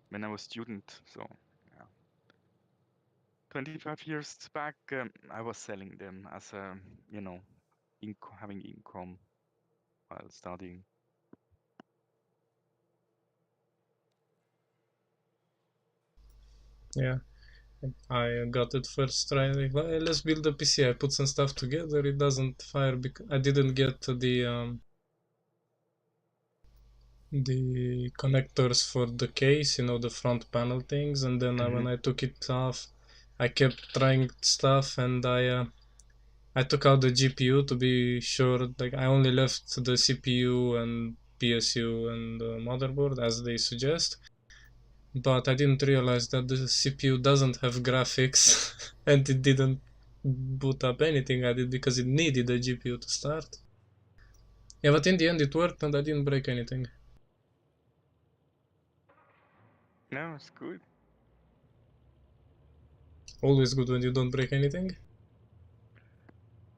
when I was student. So yeah, 25 years back, I was selling them as a, you know, having income while studying. Yeah, I got it first try. Like, "Well, let's build a PC." I put some stuff together. It doesn't fire because I didn't get the connectors for the case, you know, the front panel things. And then when I took it off, I kept trying stuff, and I took out the GPU to be sure. Like, I only left the CPU and PSU and the motherboard as they suggest, but I didn't realize that the CPU doesn't have graphics and it didn't boot up anything I did because it needed a GPU to start. Yeah, but in the end it worked and I didn't break anything. No, it's good. Always good when you don't break anything.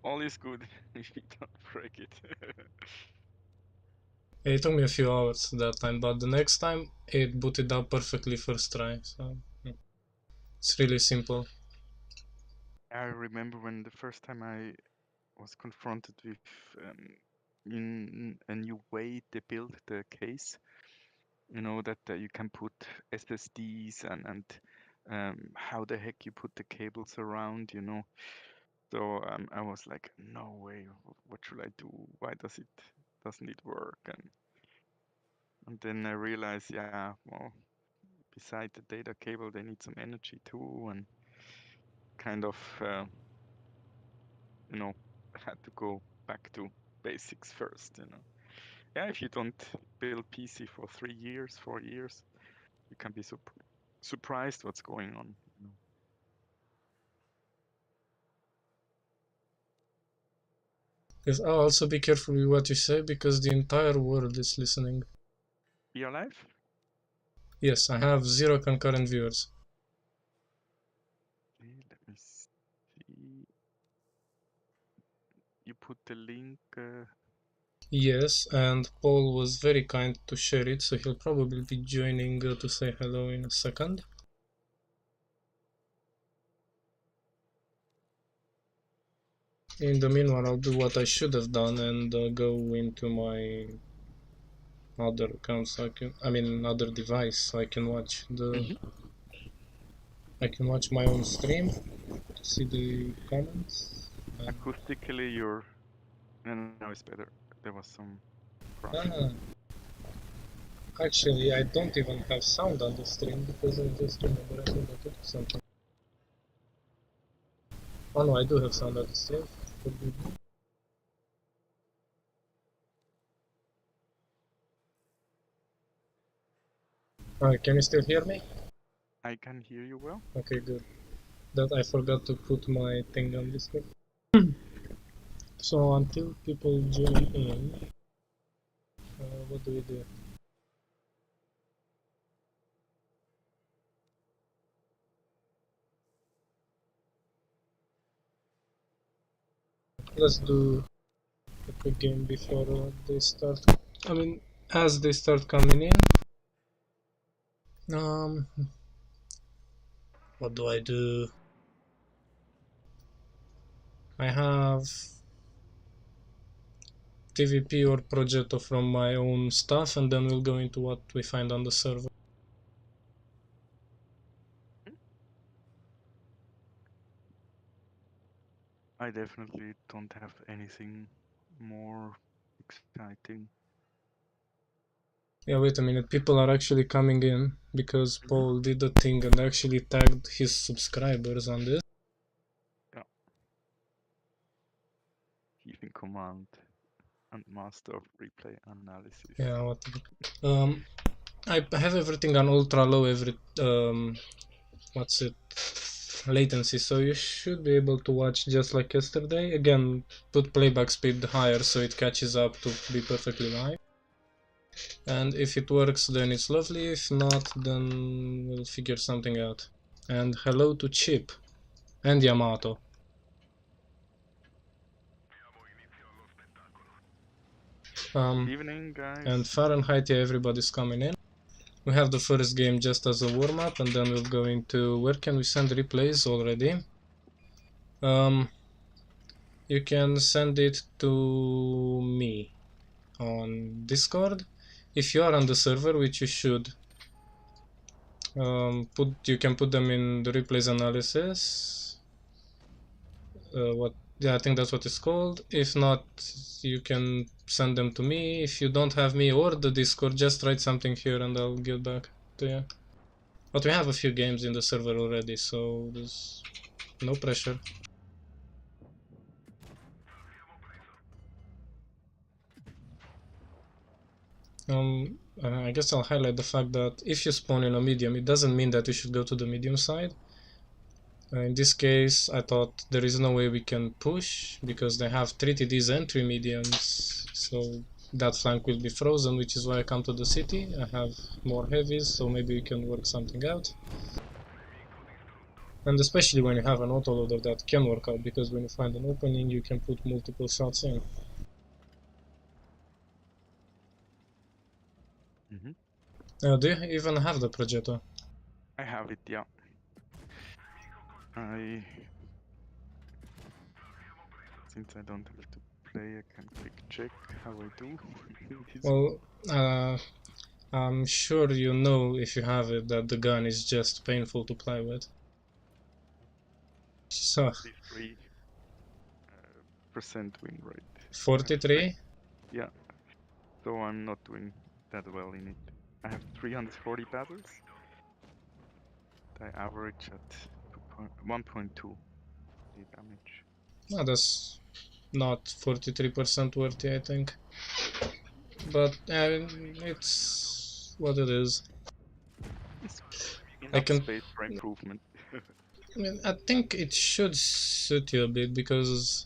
All is good if you don't break it. It took me a few hours that time, but the next time it booted up perfectly first try, so it's really simple. I remember when the first time I was confronted with in a new way they built the case. You know that you can put SSDs and how the heck you put the cables around. You know, so I was like, no way. What should I do? Why doesn't it work? And then I realized, yeah, well, beside the data cable, they need some energy too, and kind of, you know, had to go back to basics first. You know, yeah, if you don't build PC for 3 years, 4 years, you can be surprised what's going on. You know. Because also be careful with what you say because the entire world is listening. Be alive? Yes, I have 0 concurrent viewers. Okay, let me see. You put the link. Yes, and Paul was very kind to share it, so he'll probably be joining to say hello in a second. In the meanwhile, I'll do what I should have done and go into my other account so other device so I can watch my own stream, see the comments. Acoustically, you're. No, no, no, it's better. There was some crashing. Ah, actually, I don't even have sound on the stream because I just remember I forgot to do something. Oh no, I do have sound on the stream. Forgive me. Can you still hear me? I can hear you well. Okay, good. That I forgot to put my thing on this thing. So until people join in, what do we do? Let's do a quick game before they start. As they start coming in. Um, what do I do? I have TVP or Progetto from my own stuff, and then we'll go into what we find on the server. I definitely don't have anything more exciting. Yeah, wait a minute. People are actually coming in because Paul did a thing and actually tagged his subscribers on this. Yeah. Keeping command and master of replay analysis. Yeah, what? I have everything on ultra low. What's it? Latency, so you should be able to watch just like yesterday. Again, put playback speed higher so it catches up to be perfectly live. And if it works, then it's lovely. If not, then we'll figure something out. And hello to Chip and Yamato. Evening, guys. And Fahrenheit, yeah, everybody's coming in. We have the first game just as a warm-up, and then we're going to... Where can we send replays already? You can send it to me on Discord. If you are on the server, which you should, you can put them in the replays analysis. Yeah, I think that's what it's called. If not, you can send them to me. If you don't have me or the Discord, just write something here and I'll get back to you. But we have a few games in the server already, so there's no pressure. I guess I'll highlight the fact that if you spawn in a medium, it doesn't mean that you should go to the medium side. In this case, I thought there is no way we can push because they have treated these entry mediums, so that flank will be frozen, which is why I come to the city. I have more heavies, so maybe we can work something out. And especially when you have an autoloader, that can work out, because when you find an opening, you can put multiple shots in. Do you even have the Progetto? I have it, yeah. Since I don't have to play, I can quick check how I do. Well, I'm sure you know, if you have it, that the gun is just painful to play with. So 43% win rate. 43? Yeah, so I'm not doing that well in it. I have 340 battles. I average at 1.2 damage. No, that's not 43% worthy, I think. But it's what it is. It's I enough can. space for improvement. I mean, I think it should suit you a bit, because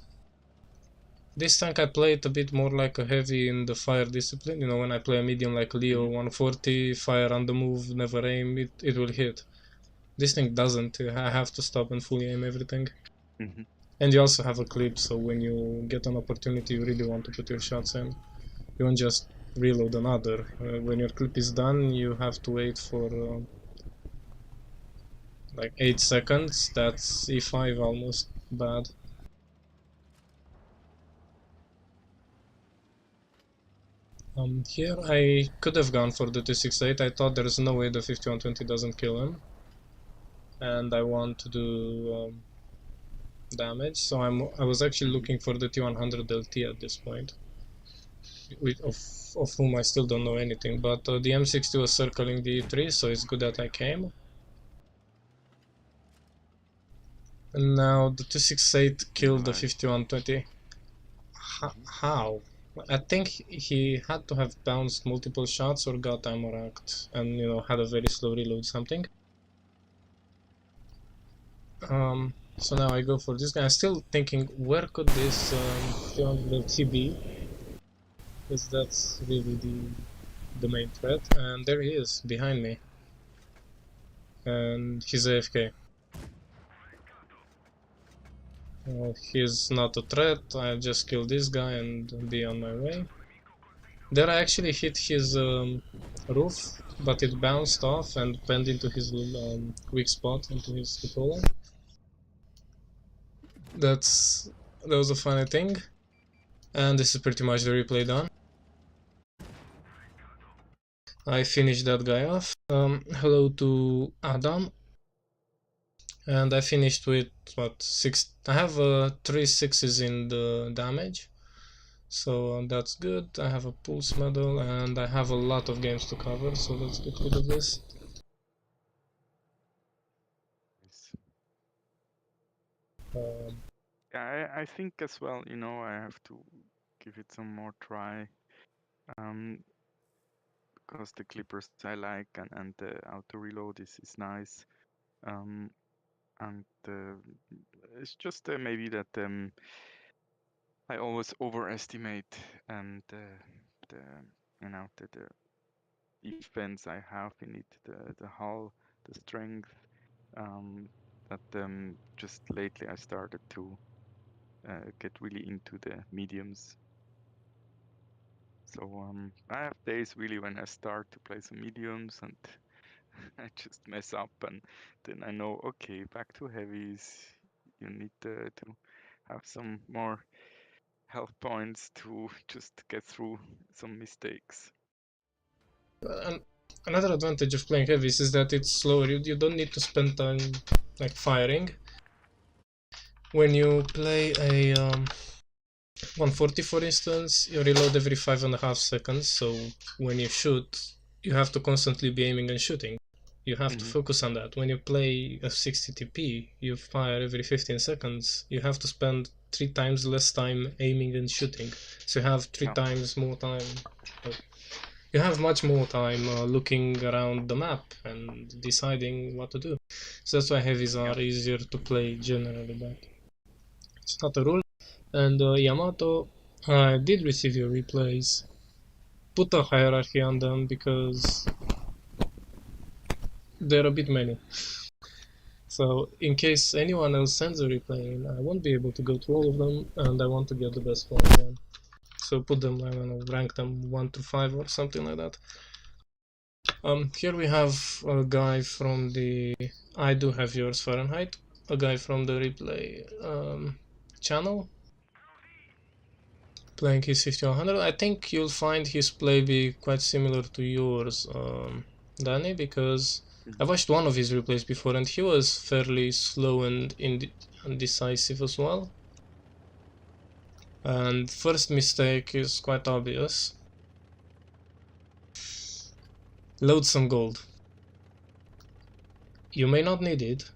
this tank I play it a bit more like a heavy in the fire discipline. You know, when I play a medium like Leo 140, fire on the move, never aim, it will hit. This thing doesn't. I have to stop and fully aim everything. And you also have a clip, so when you get an opportunity, you really want to put your shots in. You won't just reload another. When your clip is done, you have to wait for like 8 seconds. That's E5 almost bad. Here I could have gone for the 268. I thought there's no way the 5120 doesn't kill him. And I want to do damage, so I was actually looking for the T100 LT at this point, of whom I still don't know anything, but the M60 was circling the E3, so it's good that I came. And now the 268 killed the 5120. How? I think he had to have bounced multiple shots or got ammo racked and, you know, had a very slow reload something. So now I go for this guy. I'm still thinking, where could this 5100 be? Because that's really the main threat. And there he is, behind me. And he's AFK. He's not a threat. I just kill this guy and be on my way. There I actually hit his roof, but it bounced off and went into his weak spot, into his cupola. That was a funny thing. And this is pretty much the replay done. I finished that guy off. Hello to Adam. And I finished with what, 6. I have 3 6s in the damage, so that's good. I have a pulse medal and I have a lot of games to cover, so let's get rid of this. Yeah, I think as well, you know, I have to give it some more try. Because the clippers I like and the auto reload is nice. And it's just maybe that I always overestimate the you know the defense I have in it, the hull, the strength. That just lately I started to get really into the mediums. So I have days really when I start to play some mediums and I just mess up, and then I know, okay, back to heavies. You need to have some more health points to just get through some mistakes. And another advantage of playing heavies is that it's slower. You don't need to spend time like firing. When you play a 140, for instance, you reload every 5.5 seconds. So when you shoot, you have to constantly be aiming and shooting. You have to focus on that. When you play a 60 TP, you fire every 15 seconds. You have to spend 3 times less time aiming and shooting. So you have three Yeah. times more time. You have much more time looking around the map and deciding what to do. So that's why heavies are easier to play generally, but it's not a rule. And Yamato, I did receive your replays. Put a hierarchy on them because there are a bit many. So in case anyone else sends a replay in, I won't be able to go through all of them, and I want to get the best one again. So put them, I don't know, rank them 1 to 5 or something like that. Here we have a guy from the I do have yours Fahrenheit, a guy from the replay channel playing his 5100. I think you'll find his play be quite similar to yours, Danny, because I watched one of his replays before and he was fairly slow and indecisive as well. And first mistake is quite obvious. Load some gold. You may not need it,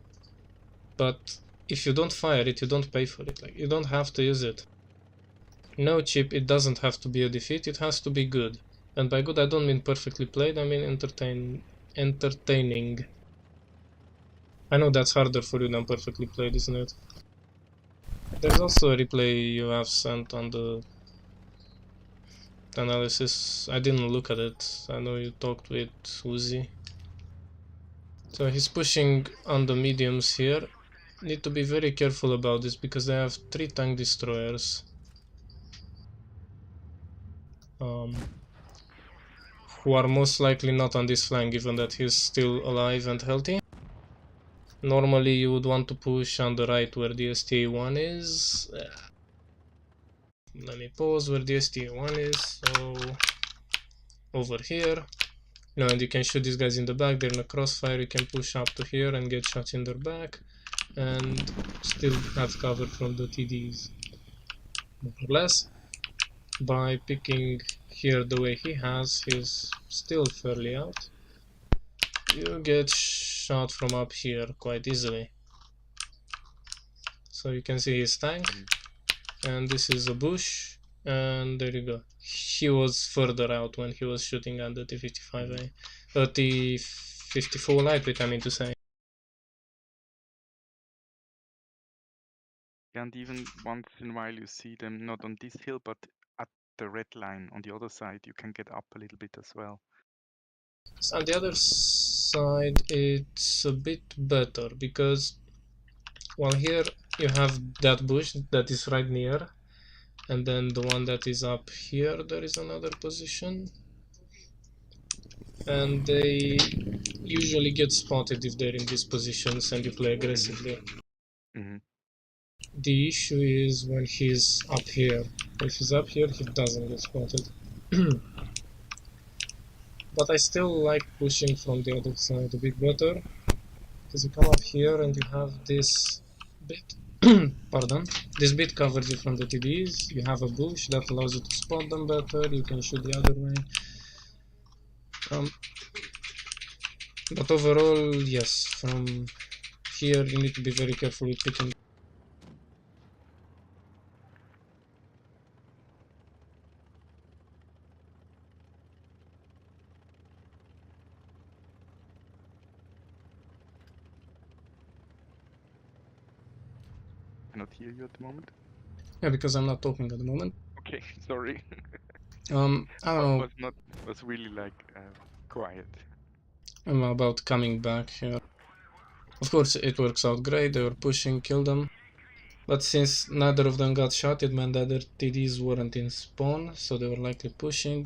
but if you don't fire it, you don't pay for it. Like, you don't have to use it. No chip, it doesn't have to be a defeat, it has to be good. And by good I don't mean perfectly played, I mean entertaining. I know that's harder for you than perfectly played, isn't it? There's also a replay you have sent on the analysis. I didn't look at it. I know you talked with Uzi. So he's pushing on the mediums here. Need to be very careful about this because they have 3 tank destroyers. Who are most likely not on this flank given that he's still alive and healthy. Normally you would want to push on the right where the STA1 is. Let me pause where the STA1 is, so over here. No, and you can shoot these guys in the back, they're in a crossfire, you can push up to here and get shots in their back and still have cover from the TDs. More or less. By picking here the way he has, he's still fairly out. You get shot from up here quite easily. So you can see his tank, and this is a bush, and there you go. He was further out when he was shooting at the T-55A, T-54 lightweight, I mean to say. And even once in a while you see them not on this hill, but at the red line on the other side, you can get up a little bit as well. So on the other side, it's a bit better because, well, here you have that bush that is right near, and then the one that is up here, there is another position. And they usually get spotted if they're in these positions and you play aggressively. The issue is when he's up here. If he's up here, he doesn't get spotted. But I still like pushing from the other side a bit better, because you come up here and you have this bit, pardon, this bit covers you from the TDs, you have a bush that allows you to spot them better, you can shoot the other way. But overall, yes, from here you need to be very careful with picking. I cannot hear you at the moment. Yeah, because I'm not talking at the moment. Okay, sorry. I don't know. Was really like quiet. I'm about coming back here. Of course, it works out great. They were pushing, kill them. But since neither of them got shot, it meant that their TDs weren't in spawn, so they were likely pushing.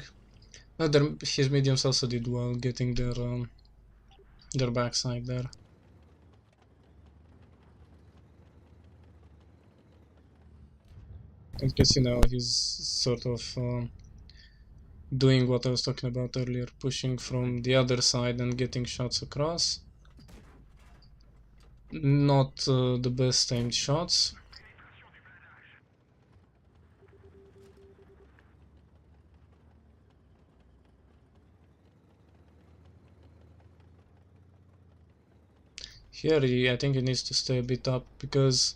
No, his mediums also did well, getting their backside there. Because you know he's sort of doing what I was talking about earlier, pushing from the other side and getting shots across. Not the best aimed shots. Here, I think he needs to stay a bit up because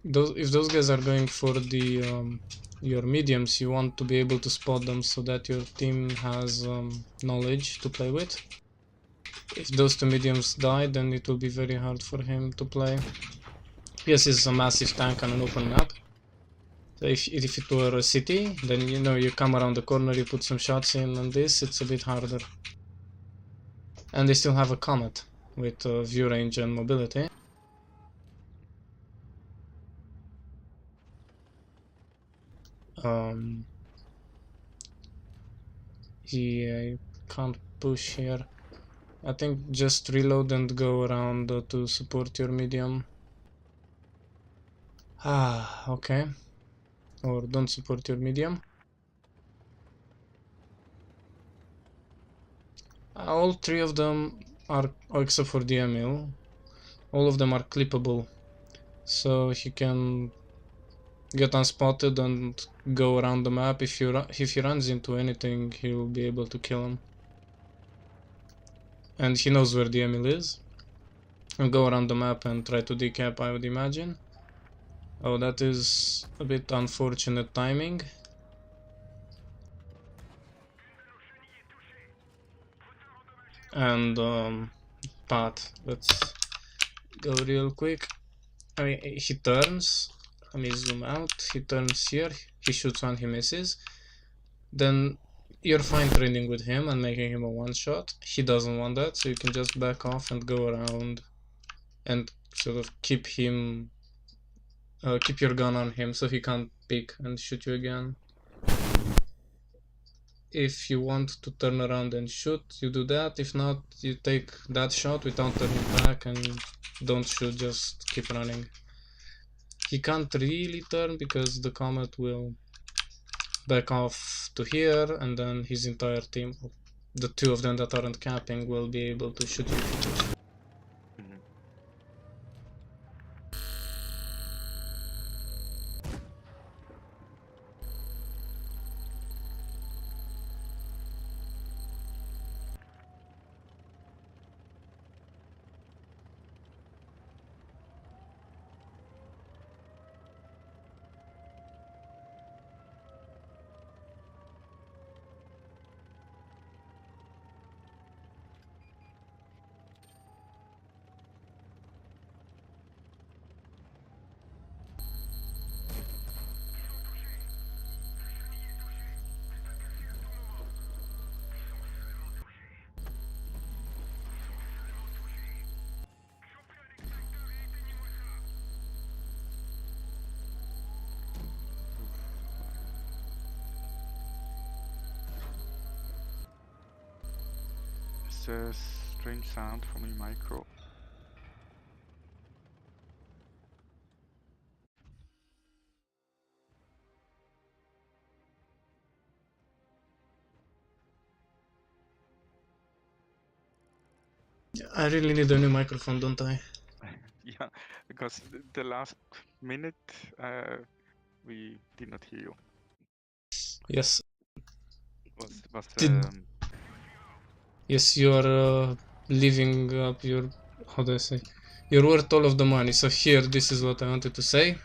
if those guys are going for the your mediums, you want to be able to spot them so that your team has knowledge to play with. If those two mediums die, then it will be very hard for him to play. Yes, it's a massive tank on an open map. So if it were a city, then you know you come around the corner, you put some shots in, and it's a bit harder. And they still have a comet with view range and mobility. He can't push here. I think just reload and go around to support your medium. Ah, okay. Or don't support your medium. All three of them are, oh, except for the Emil, all of them are clippable. So he can get unspotted and go around the map. If he runs into anything, he'll be able to kill him. And he knows where the Emil is. And go around the map and try to decap, I would imagine. Oh, that is a bit unfortunate timing. And path. Let's go real quick. I mean, he turns. Let me zoom out. He turns here. He shoots one, he misses. Then you're fine trading with him and making him a one-shot. He doesn't want that, so you can just back off and go around and sort of keep him, keep your gun on him so he can't pick and shoot you again. If you want to turn around and shoot, you do that. If not, you take that shot without turning back and don't shoot, just keep running. He can't really turn because the comet will back off to here, and then his entire team, the two of them that aren't capping, will be able to shoot you. It's a strange sound from your micro. I really need a new microphone, don't I? Yeah, because the last minute we did not hear you. Yes. Was Yes, you are living up your, how do I say? You're worth all of the money. So here, this is what I wanted to say.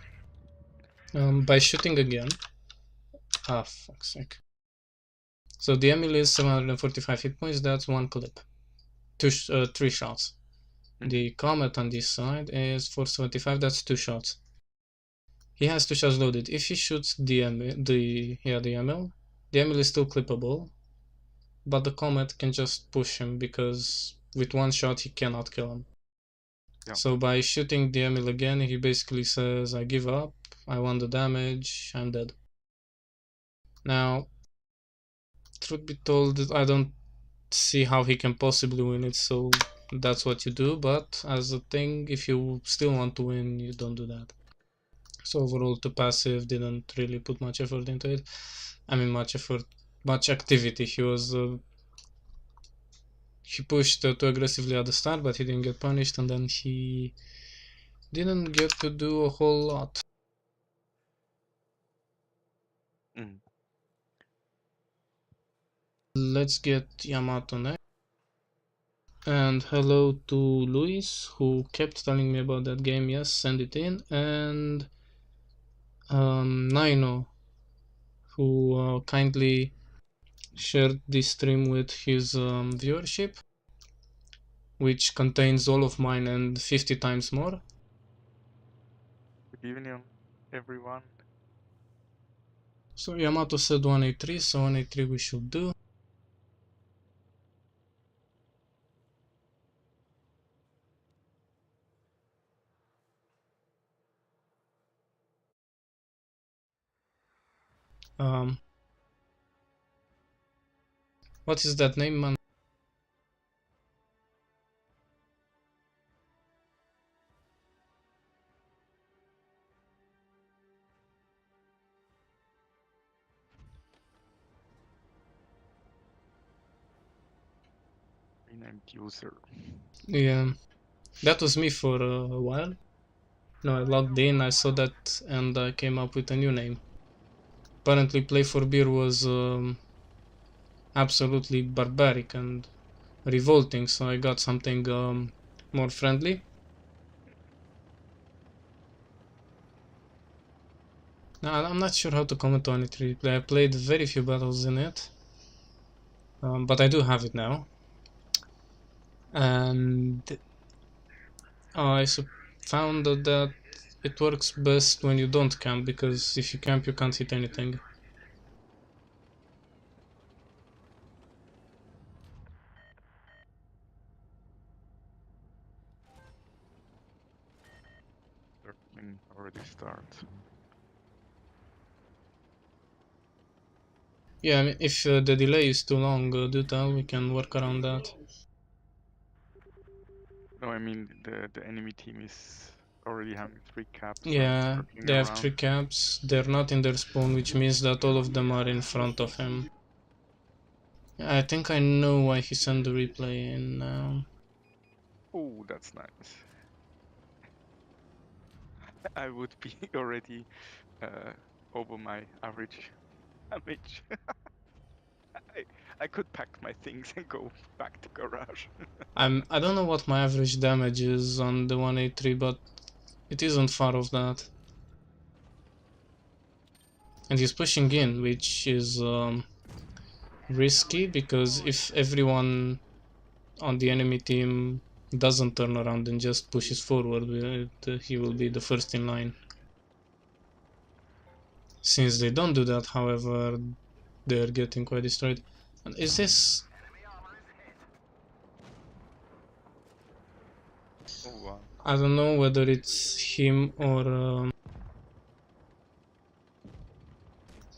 By shooting again. Ah, fuck's sake. So the Emil is 745 hit points, that's one clip. Three shots. The Comet on this side is 475, that's two shots. He has two shots loaded. If he shoots the Emil, the Emil is still clippable, but the Comet can just push him because with one shot he cannot kill him. Yeah. So by shooting the Emil again, he basically says, I give up, I want the damage, I'm dead. Now, truth be told, I don't see how he can possibly win it, so that's what you do, but as a thing, if you still want to win, you don't do that. So overall, the passive didn't really put much effort into it. I mean, much activity. He pushed too aggressively at the start, but he didn't get punished, and then he didn't get to do a whole lot. Mm. Let's get Yamato next. And hello to Luis, who kept telling me about that game. Yes, send it in. And Naino, who kindly shared this stream with his viewership, which contains all of mine and 50 times more. Good evening, everyone. So Yamato said 183, so 183 we should do. What is that name, man? Renamed user. Yeah, that was me for a while. No, I logged in, I saw that, and I came up with a new name. Apparently, Play for Beer was absolutely barbaric and revolting, so I got something more friendly. Now, I'm not sure how to comment on it really. I played very few battles in it, but I do have it now. And I found that it works best when you don't camp, because if you camp you can't hit anything. Circling already start. Yeah, I mean, if the delay is too long, do tell, we can work around that. No, I mean the enemy team is already having 3 caps and Yeah, circling they have around. 3 caps, they're not in their spawn, which means that all of them are in front of him. I think I know why he sent the replay in now. Oh, that's nice. I would be already over my average damage. I could pack my things and go back to garage. I don't know what my average damage is on the 183, but it isn't far off that. And he's pushing in, which is risky, because if everyone on the enemy team doesn't turn around and just pushes forward, he will be the first in line. Since they don't do that, however, they're getting quite destroyed. And is this... Oh wow. I don't know whether it's him or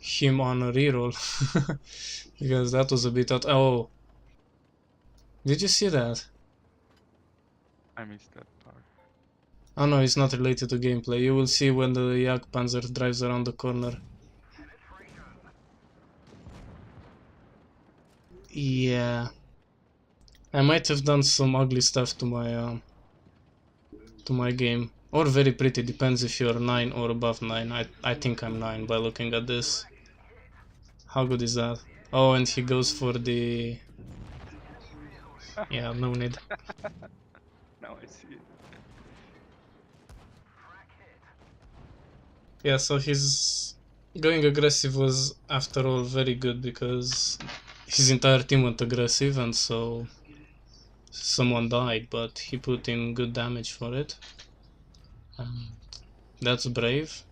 him on a reroll. Because that was a bit out. Oh, did you see that? I missed that part. Oh no, it's not related to gameplay. You will see when the Jagdpanzer drives around the corner. Yeah. I might have done some ugly stuff to my game. Or very pretty, depends if you're 9 or above 9. I think I'm 9 by looking at this. How good is that? Oh, and he goes for the... Yeah, no need. Now I see it. Yeah, so his going aggressive was, after all, very good, because his entire team went aggressive, and so someone died, but he put in good damage for it. That's brave.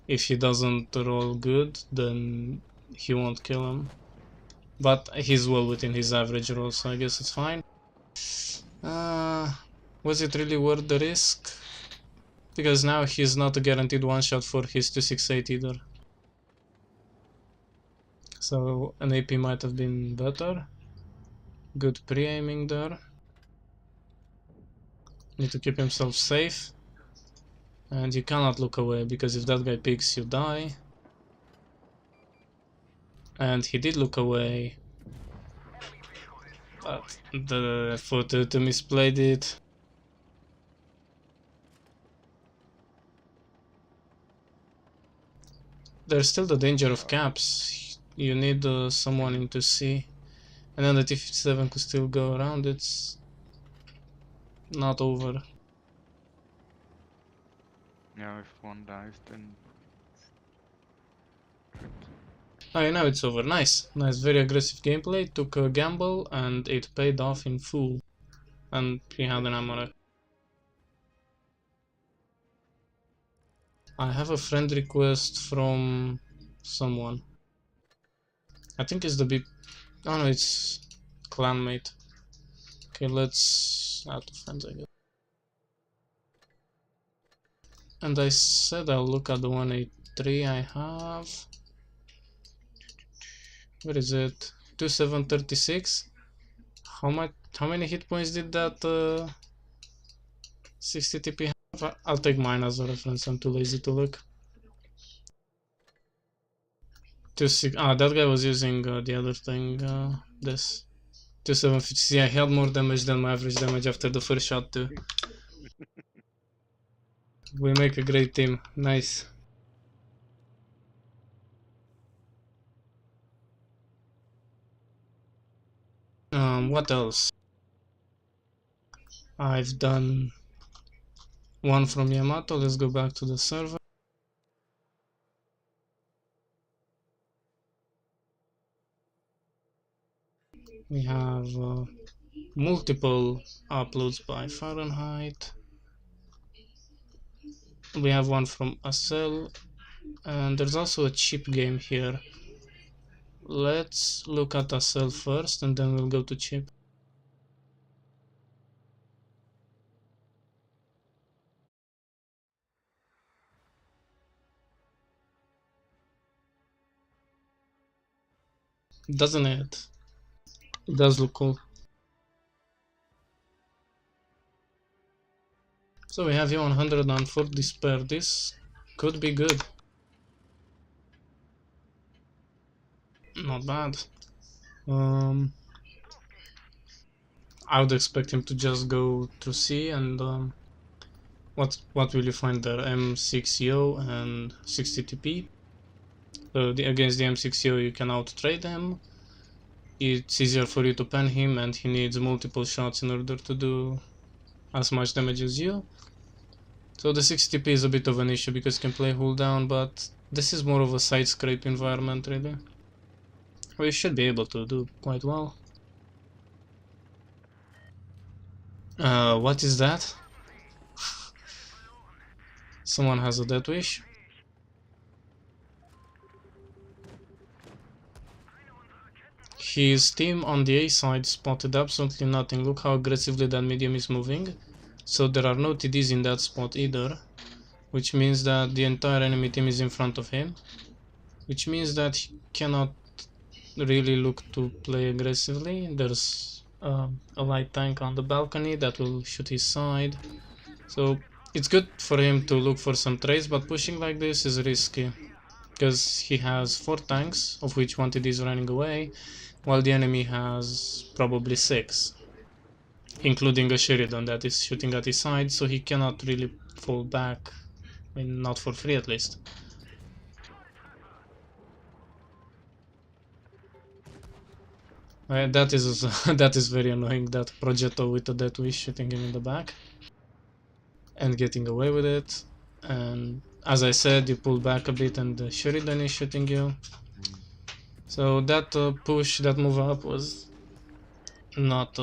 If he doesn't roll good, then he won't kill him. But he's well within his average roll, so I guess it's fine. Was it really worth the risk? Because now he's not a guaranteed one-shot for his 268 either. So an AP might have been better. Good pre-aiming there. Need to keep himself safe. And you cannot look away, because if that guy picks, you die. And he did look away. But the photo to misplayed it. There's still the danger of caps. You need someone in to see. And then the T-57 could still go around. It's not over. Yeah, if one dies, then Oh, you know it's over. Nice. Nice, very aggressive gameplay. Took a gamble and it paid off in full. And he had an ammo. I have a friend request from someone. I think it's the big... Oh no, it's clanmate. Okay, let's add to friends, I guess. And I said I'll look at the 183 I have. Where is it? 2736. How many hit points did that 60 TP have? I'll take mine as a reference. I'm too lazy to look. That guy was using the other thing. This 2750. I had more damage than my average damage after the first shot too. We make a great team. Nice. What else? I've done one from Yamato. Let's go back to the server. We have multiple uploads by Fahrenheit. We have one from Acel, and there's also a cheap game here. Let's look at Acel first, and then we'll go to cheap. Doesn't it? It does look cool. So we have here 104 despair. This could be good. Not bad. I would expect him to just go to C and what will you find there? M6EO and 60 TP. Against the M6EO you can out-trade him. It's easier for you to pen him, and he needs multiple shots in order to do as much damage as you. So the 60 TP is a bit of an issue because you can play hull down, but this is more of a side scrape environment really. We should be able to do quite well. What is that? Someone has a death wish. His team on the A side spotted absolutely nothing. Look how aggressively that medium is moving. So there are no TDs in that spot either, which means that the entire enemy team is in front of him, which means that he cannot really look to play aggressively. There's a light tank on the balcony that will shoot his side, so it's good for him to look for some trades, but pushing like this is risky because he has 4 tanks, of which 1 TD is running away, while the enemy has probably 6, including a Sheridan that is shooting at his side, so he cannot really fall back. I mean, not for free at least. That is that is very annoying, that Progetto with the death wish shooting him in the back and getting away with it. And as I said, you pull back a bit and the Sheridan is shooting you. So that push, that move up was not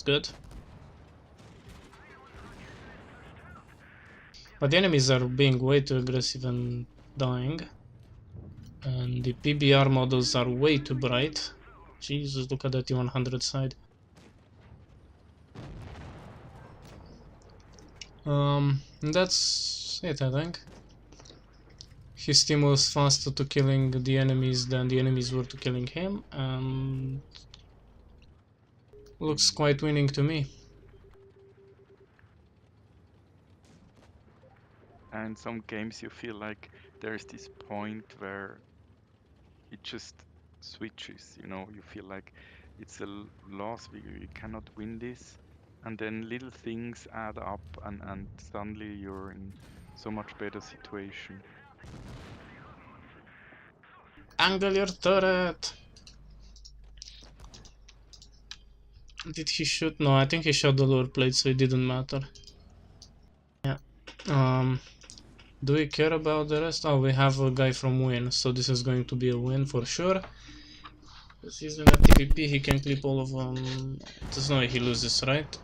good. But the enemies are being way too aggressive and dying. And the PBR models are way too bright. Jesus, look at that T100 side. That's it, I think. His team was faster to killing the enemies than the enemies were to killing him, and looks quite winning to me. And some games you feel like there's this point where it just switches, you know, you feel like it's a loss, we cannot win this. And then little things add up and suddenly you're in so much better situation. Angle your turret! Did he shoot? No, I think he shot the lower plate, so it didn't matter. Yeah. Do we care about the rest? Oh, we have a guy from win, so this is going to be a win for sure. Because he's in a TPP, he can clip all of them. There's no way he loses, right?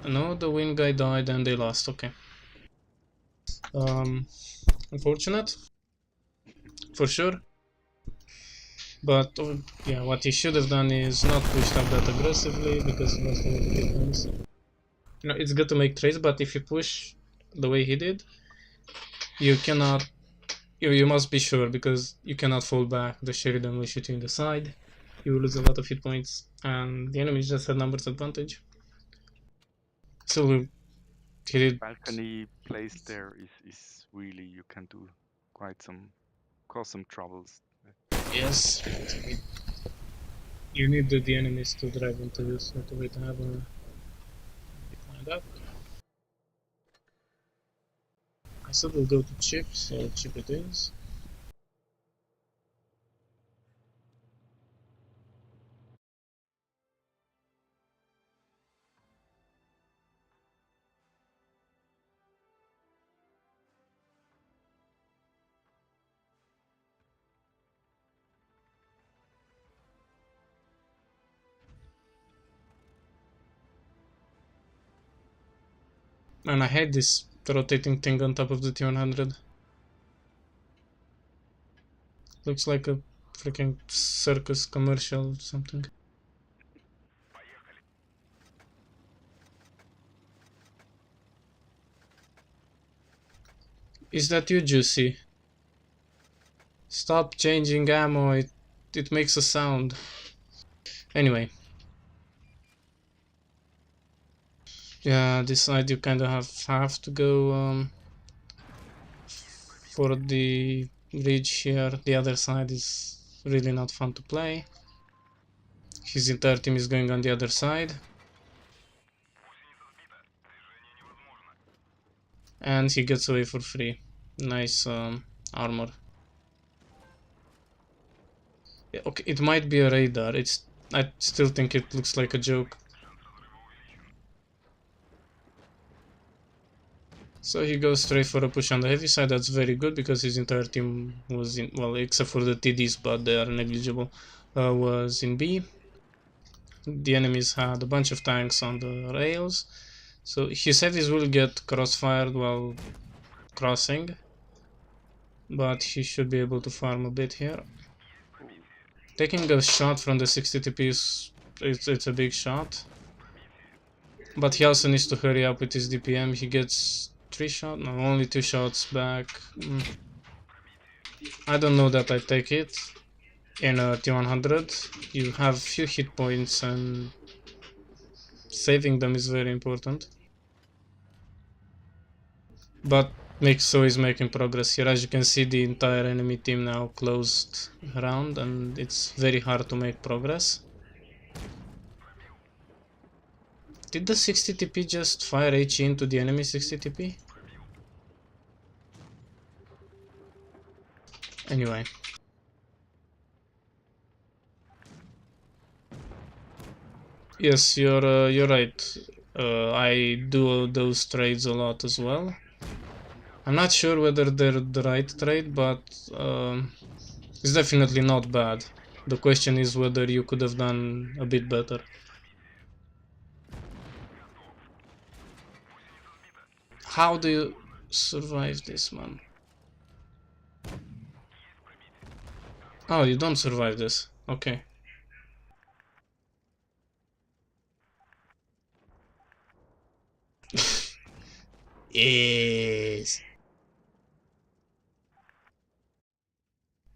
No, the win guy died and they lost, okay. Unfortunate. For sure. But yeah, what he should have done is not pushed up that aggressively because he lost a lot of hit points. You know, it's good to make trades, but if you push the way he did, you cannot. You must be sure because you cannot fall back. The Sheridan will shoot you in the side. You will lose a lot of hit points, and the enemies just had numbers advantage. So he did. Balcony placed there is really, you can do quite some, cause some troubles. Yes. You need the enemies to drive into this, not a way to have a lined up. I said we'll go to chip, so chip it is. And I hate this rotating thing on top of the T100. Looks like a freaking circus commercial or something. Is that you, Juicy? Stop changing ammo, it makes a sound. Anyway. Yeah, this side you kind of have to go for the ridge here. The other side is really not fun to play. His entire team is going on the other side. And he gets away for free. Nice armor. Yeah, okay, it might be a radar. I still think it looks like a joke. So he goes straight for a push on the heavy side. That's very good because his entire team was in, well, except for the TDs, but they are negligible, was in B. The enemies had a bunch of tanks on the rails. So his heavies will get crossfired while crossing. But he should be able to farm a bit here. Taking a shot from the 60 TP is it's a big shot. But he also needs to hurry up with his DPM. He gets 3 shots, no, only 2 shots back. I don't know that I take it. In a T100, you have few hit points and saving them is very important. But Mixo is making progress here. As you can see, the entire enemy team now closed around and it's very hard to make progress. Did the 60 TP just fire HE into the enemy 60 TP? Anyway. Yes, you're right. I do those trades a lot as well. I'm not sure whether they're the right trade, but it's definitely not bad. The question is whether you could have done a bit better. How do you survive this, man? Oh, you don't survive this. Okay. Yes.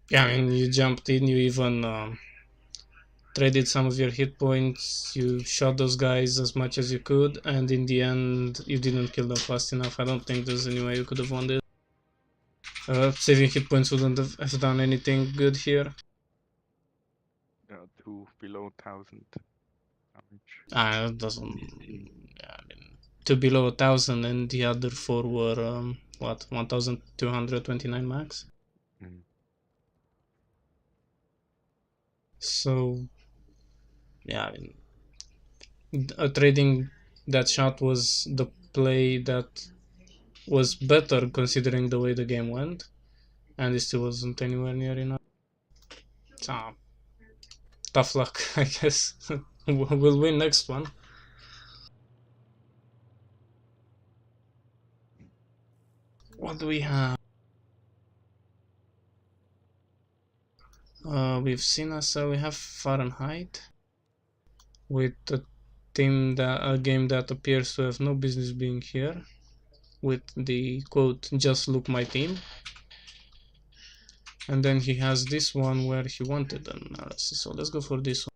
Yeah, I mean, you jumped in, you even traded some of your hit points, you shot those guys as much as you could, and in the end, you didn't kill them fast enough. I don't think there's any way you could have won this. Saving hit points wouldn't have done anything good here. Two below 1000 damage. It doesn't. 15. Yeah, I mean, two below 1000, and the other four were what, 1229 max. Mm. So yeah, I mean, trading that shot was the play that was better considering the way the game went, and it still wasn't anywhere near enough. So, tough luck, I guess. We'll win next one. What do we have? We've seen us. We have Fahrenheit with a game that appears to have no business being here, with the quote "just look my team." And then he has this one where he wanted an analysis. So let's go for this one.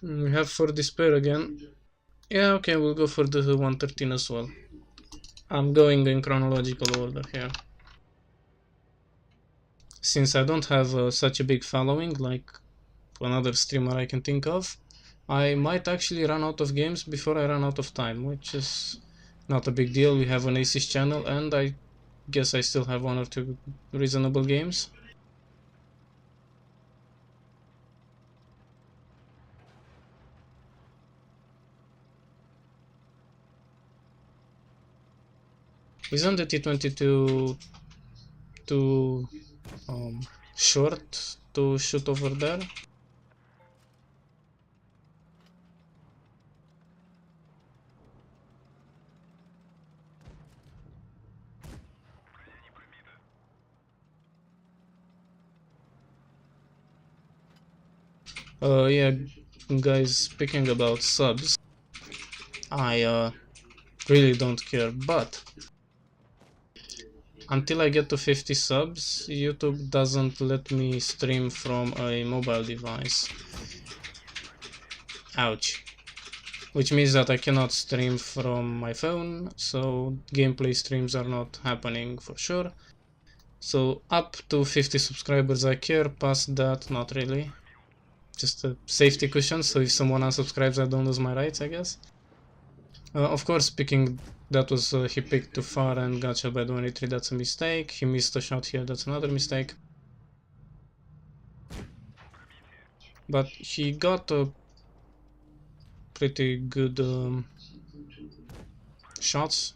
We have for despair again. Yeah, okay, we'll go for the 113 as well. I'm going in chronological order here. Since I don't have such a big following like another streamer I can think of, I might actually run out of games before I run out of time, which is not a big deal. We have an ACES channel, and I guess I still have one or two reasonable games. Isn't the T22 too short to shoot over there? Yeah, guys, speaking about subs, I really don't care, but until I get to 50 subs, YouTube doesn't let me stream from a mobile device. Ouch. Which means that I cannot stream from my phone, so gameplay streams are not happening for sure. So up to 50 subscribers I care, past that not really. Just a safety cushion, so if someone unsubscribes I don't lose my rights, I guess. Of course, picking that was he picked too far and got shot by the 183, that's a mistake. He missed a shot here, that's another mistake. But he got a pretty good shots.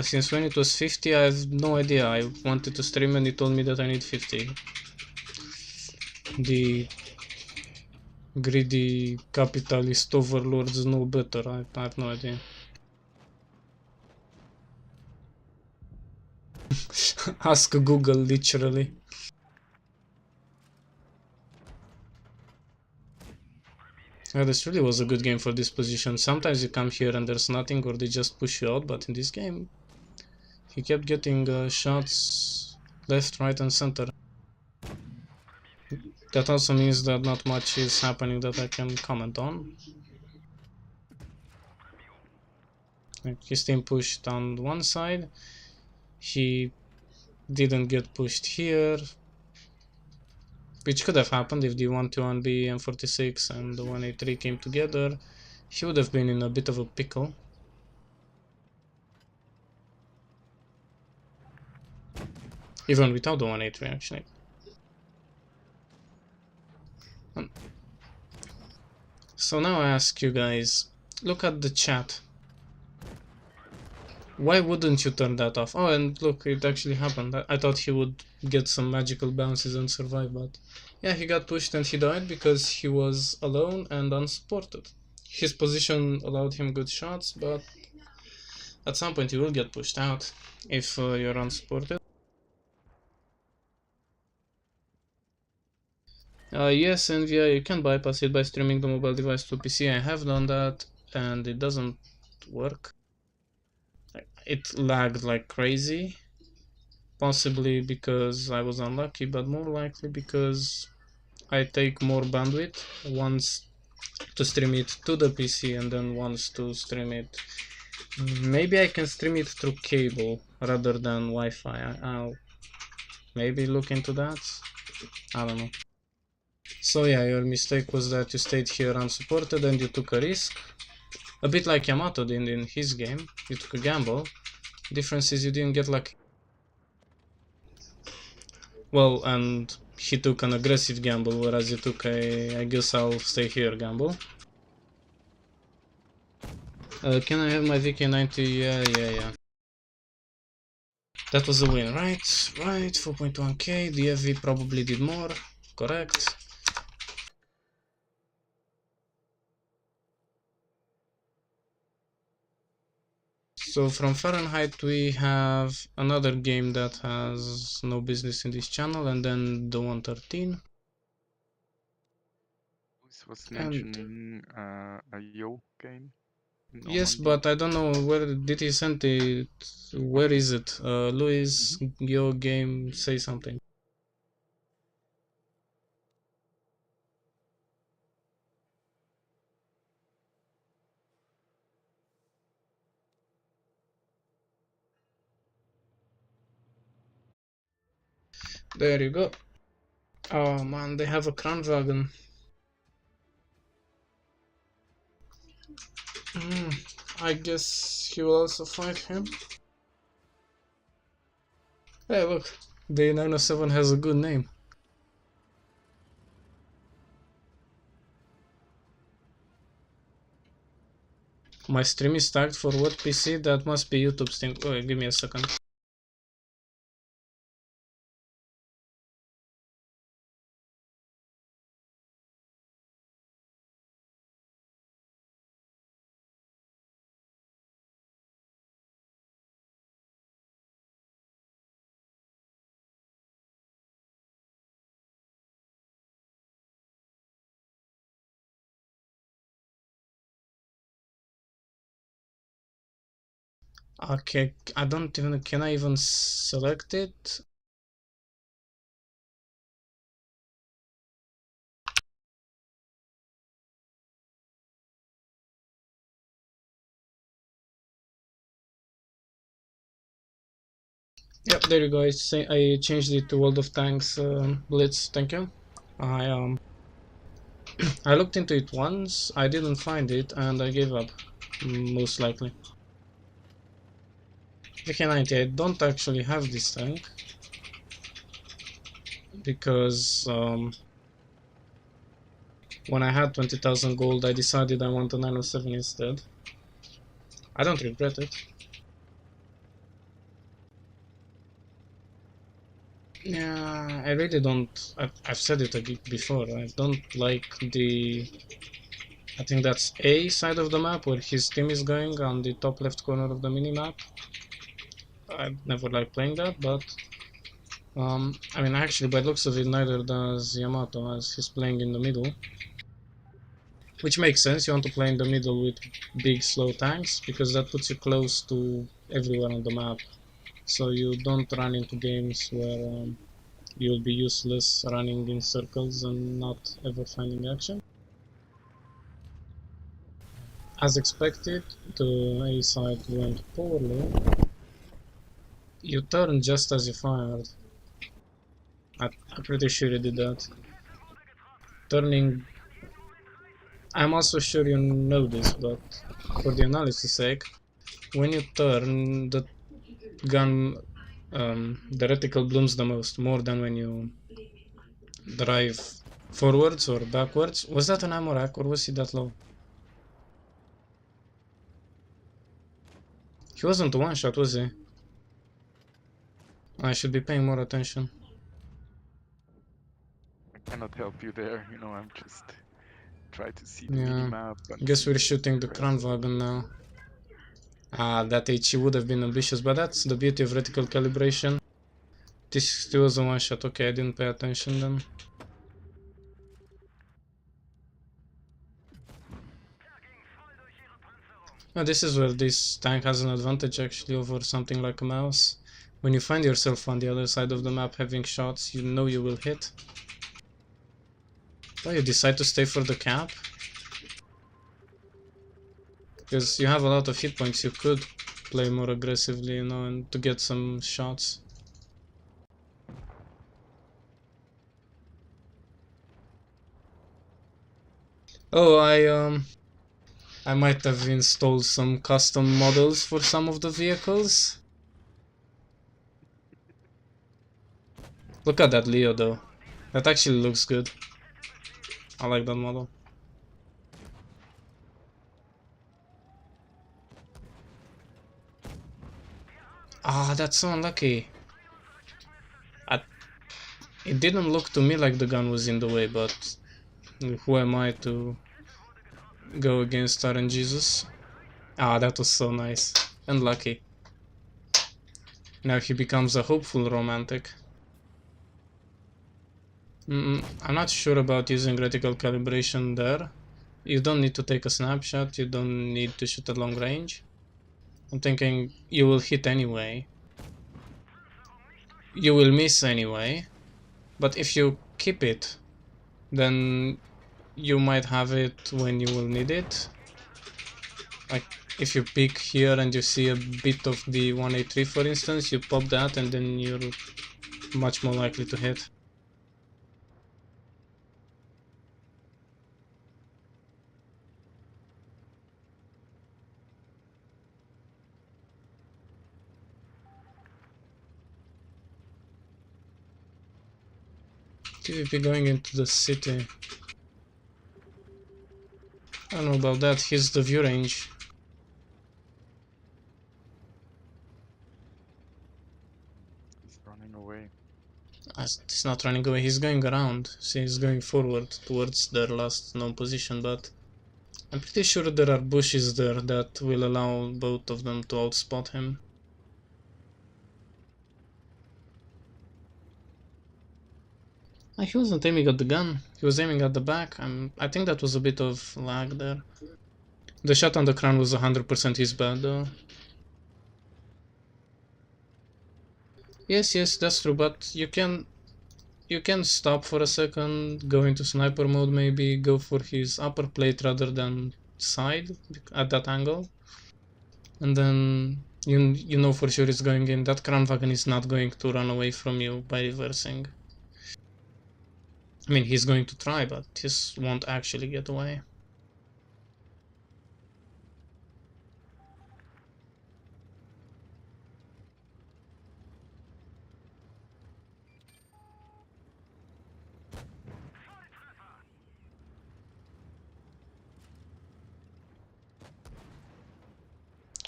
Since when it was 50, I have no idea. I wanted to stream and he told me that I need 50. The greedy capitalist overlords know better. I have no idea. Ask Google, literally. Yeah, this really was a good game for this position. Sometimes you come here and there's nothing, or they just push you out, but in this game, he kept getting shots left, right, and center. That also means that not much is happening that I can comment on. His team pushed on one side. He didn't get pushed here, which could have happened if the 121B M46 and the 183 came together. He would have been in a bit of a pickle. Even without the 183, actually. So now I ask you guys, look at the chat. Why wouldn't you turn that off? Oh, and look, it actually happened. I thought he would get some magical bounces and survive, but yeah, he got pushed and he died because he was alone and unsupported. his position allowed him good shots, but at some point you will get pushed out if you're unsupported. Yes, NVIDIA, you can bypass it by streaming the mobile device to PC. I have done that and it doesn't work. It lagged like crazy. Possibly because I was unlucky, but more likely because I take more bandwidth once to stream it to the PC and then once to stream it. Maybe I can stream it through cable rather than Wi-Fi. I'll maybe look into that. I don't know. So yeah, your mistake was that you stayed here unsupported and you took a risk. A bit like Yamato did in his game. You took a gamble. Difference is you didn't get lucky. Well, and he took an aggressive gamble, whereas you took a I guess I'll stay here gamble. Can I have my VK90? Yeah. That was a win, right? Right, 4.1k. The FV probably did more. Correct. So from Fahrenheit we have another game that has no business in this channel, and then the 113. This was And mentioning a Yo game in yes, Normandy. but I don't know where did he send it. Where Okay. is it? Luis, your game, say something. There you go. Oh man, they have a crown dragon. I guess he will also fight him. Hey, look, the 907 has a good name. My stream is tagged for what PC? That must be YouTube stream. Oh, give me a second. Okay, I don't even, can I even select it? Yep, there you go. I changed it to World of Tanks Blitz. Thank you. I I looked into it once. I didn't find it, and I gave up. Most likely. VK90. I don't actually have this tank because when I had 20,000 gold, I decided I want a 907 instead. I don't regret it. Yeah, I really don't. I've said it before. I don't like the. I think that's A side of the map where his team is going on the top left corner of the mini map. I never like playing that, but I mean, actually, by the looks of it, neither does Yamato, as he's playing in the middle. Which makes sense. You want to play in the middle with big, slow tanks because that puts you close to everywhere on the map. So you don't run into games where you'll be useless running in circles and not ever finding action. As expected, the A side went poorly. You turned just as you fired. I'm pretty sure you did that. Turning. I'm also sure you know this, but for the analysis sake, when you turn, the gun, the reticle blooms the most, more than when you drive forwards or backwards. Was that an ammo rack or was he that low? He wasn't a one shot, was he? I should be paying more attention. I cannot help you there. I'm just try to see the Yeah. minimap and Guess we're see shooting the where. Kranwagen now. Ah, that HE would have been ambitious, but that's the beauty of reticle calibration. This was a one shot. Okay, I didn't pay attention then. Now, this is where this tank has an advantage actually over something like a mouse. When you find yourself on the other side of the map having shots, you know you will hit. But you decide to stay for the cap. Because you have a lot of hit points, you could play more aggressively, you know, and to get some shots. Oh, I might have installed some custom models for some of the vehicles. Look at that Leo though. That actually looks good. I like that model. Ah, that's so unlucky. It didn't look to me like the gun was in the way, but who am I to go against RNGesus? Ah, that was so nice. And lucky. Now he becomes a hopeful romantic. I'm not sure about using reticle calibration there. You don't need to take a snapshot, you don't need to shoot at long range. I'm thinking you will hit anyway. You will miss anyway. But if you keep it, then you might have it when you will need it. Like if you peek here and you see a bit of the 183 for instance, you pop that and then you're much more likely to hit. TVP going into the city. I don't know about that, here's the view range. He's running away. He's not running away, he's going around. See, he's going forward towards their last known position, but I'm pretty sure there are bushes there that will allow both of them to outspot him. He wasn't aiming at the gun, he was aiming at the back. I think that was a bit of lag there. The shot on the crown was 100% his bad though. Yes, that's true, but you can stop for a second, go into sniper mode maybe, go for his upper plate rather than side at that angle. And then you know for sure it's going in. That Kranwagen is not going to run away from you by reversing. I mean, he's going to try, but he won't actually get away.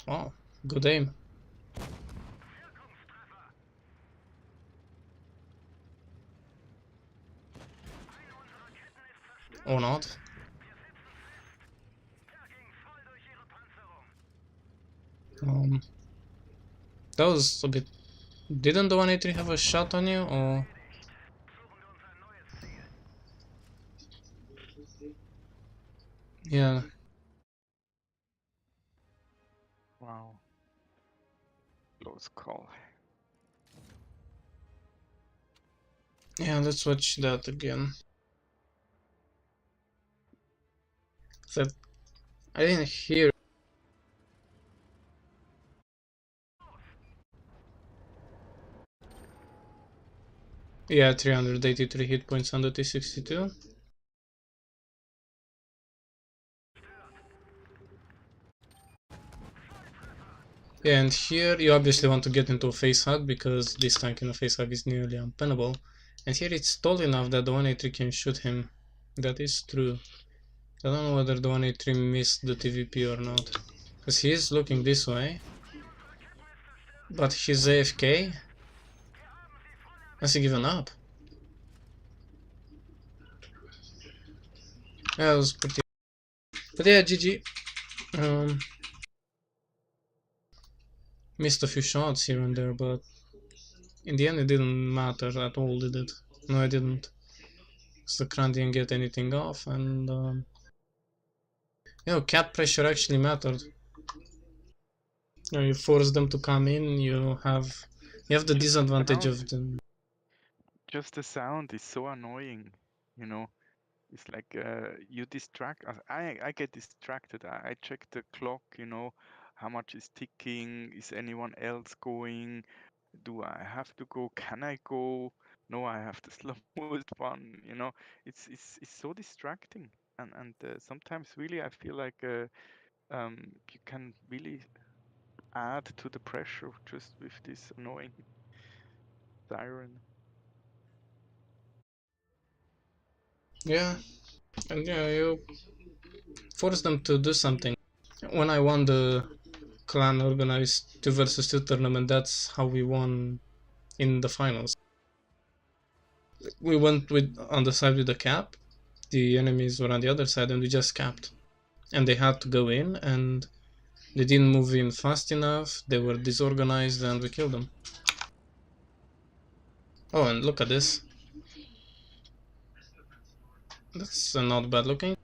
Wow, good aim. Or not. Um, that was a bit... Didn't the 183 have a shot on you, or... Yeah, Wow. Close call. yeah, let's watch that again. That I didn't hear. Yeah, 383 hit points on the T62. Yeah, and here you obviously want to get into a face hug because this tank in a face hug is nearly unpennable. And here it's tall enough that the 183 can shoot him. That is true. I don't know whether the 183 missed the TVP or not. Because he is looking this way. But he's AFK? Has he given up? Yeah, it was pretty. But yeah, GG. Um, Missed a few shots here and there, but in the end it didn't matter at all, did it? No, I didn't. Because the Kran didn't get anything off, and cap pressure actually mattered. You force them to come in. You have the Just the disadvantage sound, of them. just the sound is so annoying, you know. It's like you distract. I get distracted. I check the clock, how much is ticking. Is anyone else going? Do I have to go? Can I go? No, I have the slowest one. It's so distracting, and sometimes really I feel like you can really add to the pressure just with this annoying siren. Yeah, and yeah, you force them to do something. When I won the clan organized 2 versus 2 tournament, that's how we won in the finals. We went with on the side with the cap, the enemies were on the other side, and we just capped. And they had to go in, and they didn't move in fast enough, they were disorganized, and we killed them. Oh, and look at this. That's not bad looking.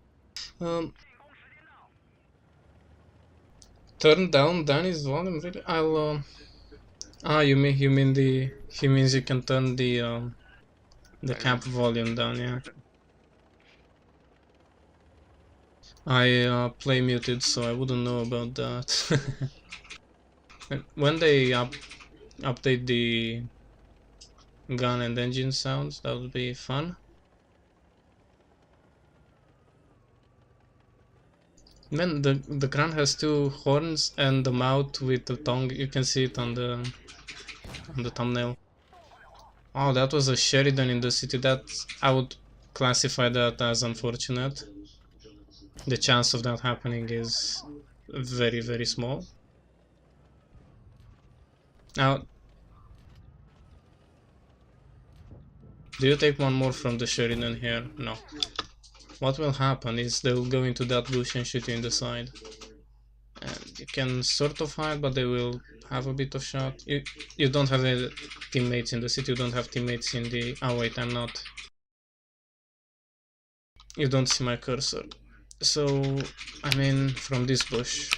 Um, Turn down Danny's volume, really? You mean he means you can turn the cap Siren. volume down, yeah. I play muted, so I wouldn't know about that. When they update the gun and engine sounds, that would be fun. Man, the Kran has 2 horns and the mouth with the tongue. You can see it on the thumbnail. Oh, that was a Sheridan in the city. That I would classify that as unfortunate. The chance of that happening is very, very small. Now, do you take one more from the Sheridan here? No. What will happen is they will go into that bush and shoot you in the side. And you can sort of hide, but they will have a bit of shot. You don't have any teammates in the city, you don't have teammates in the... Oh wait, I'm not. You don't see my cursor. So, I mean, from this bush.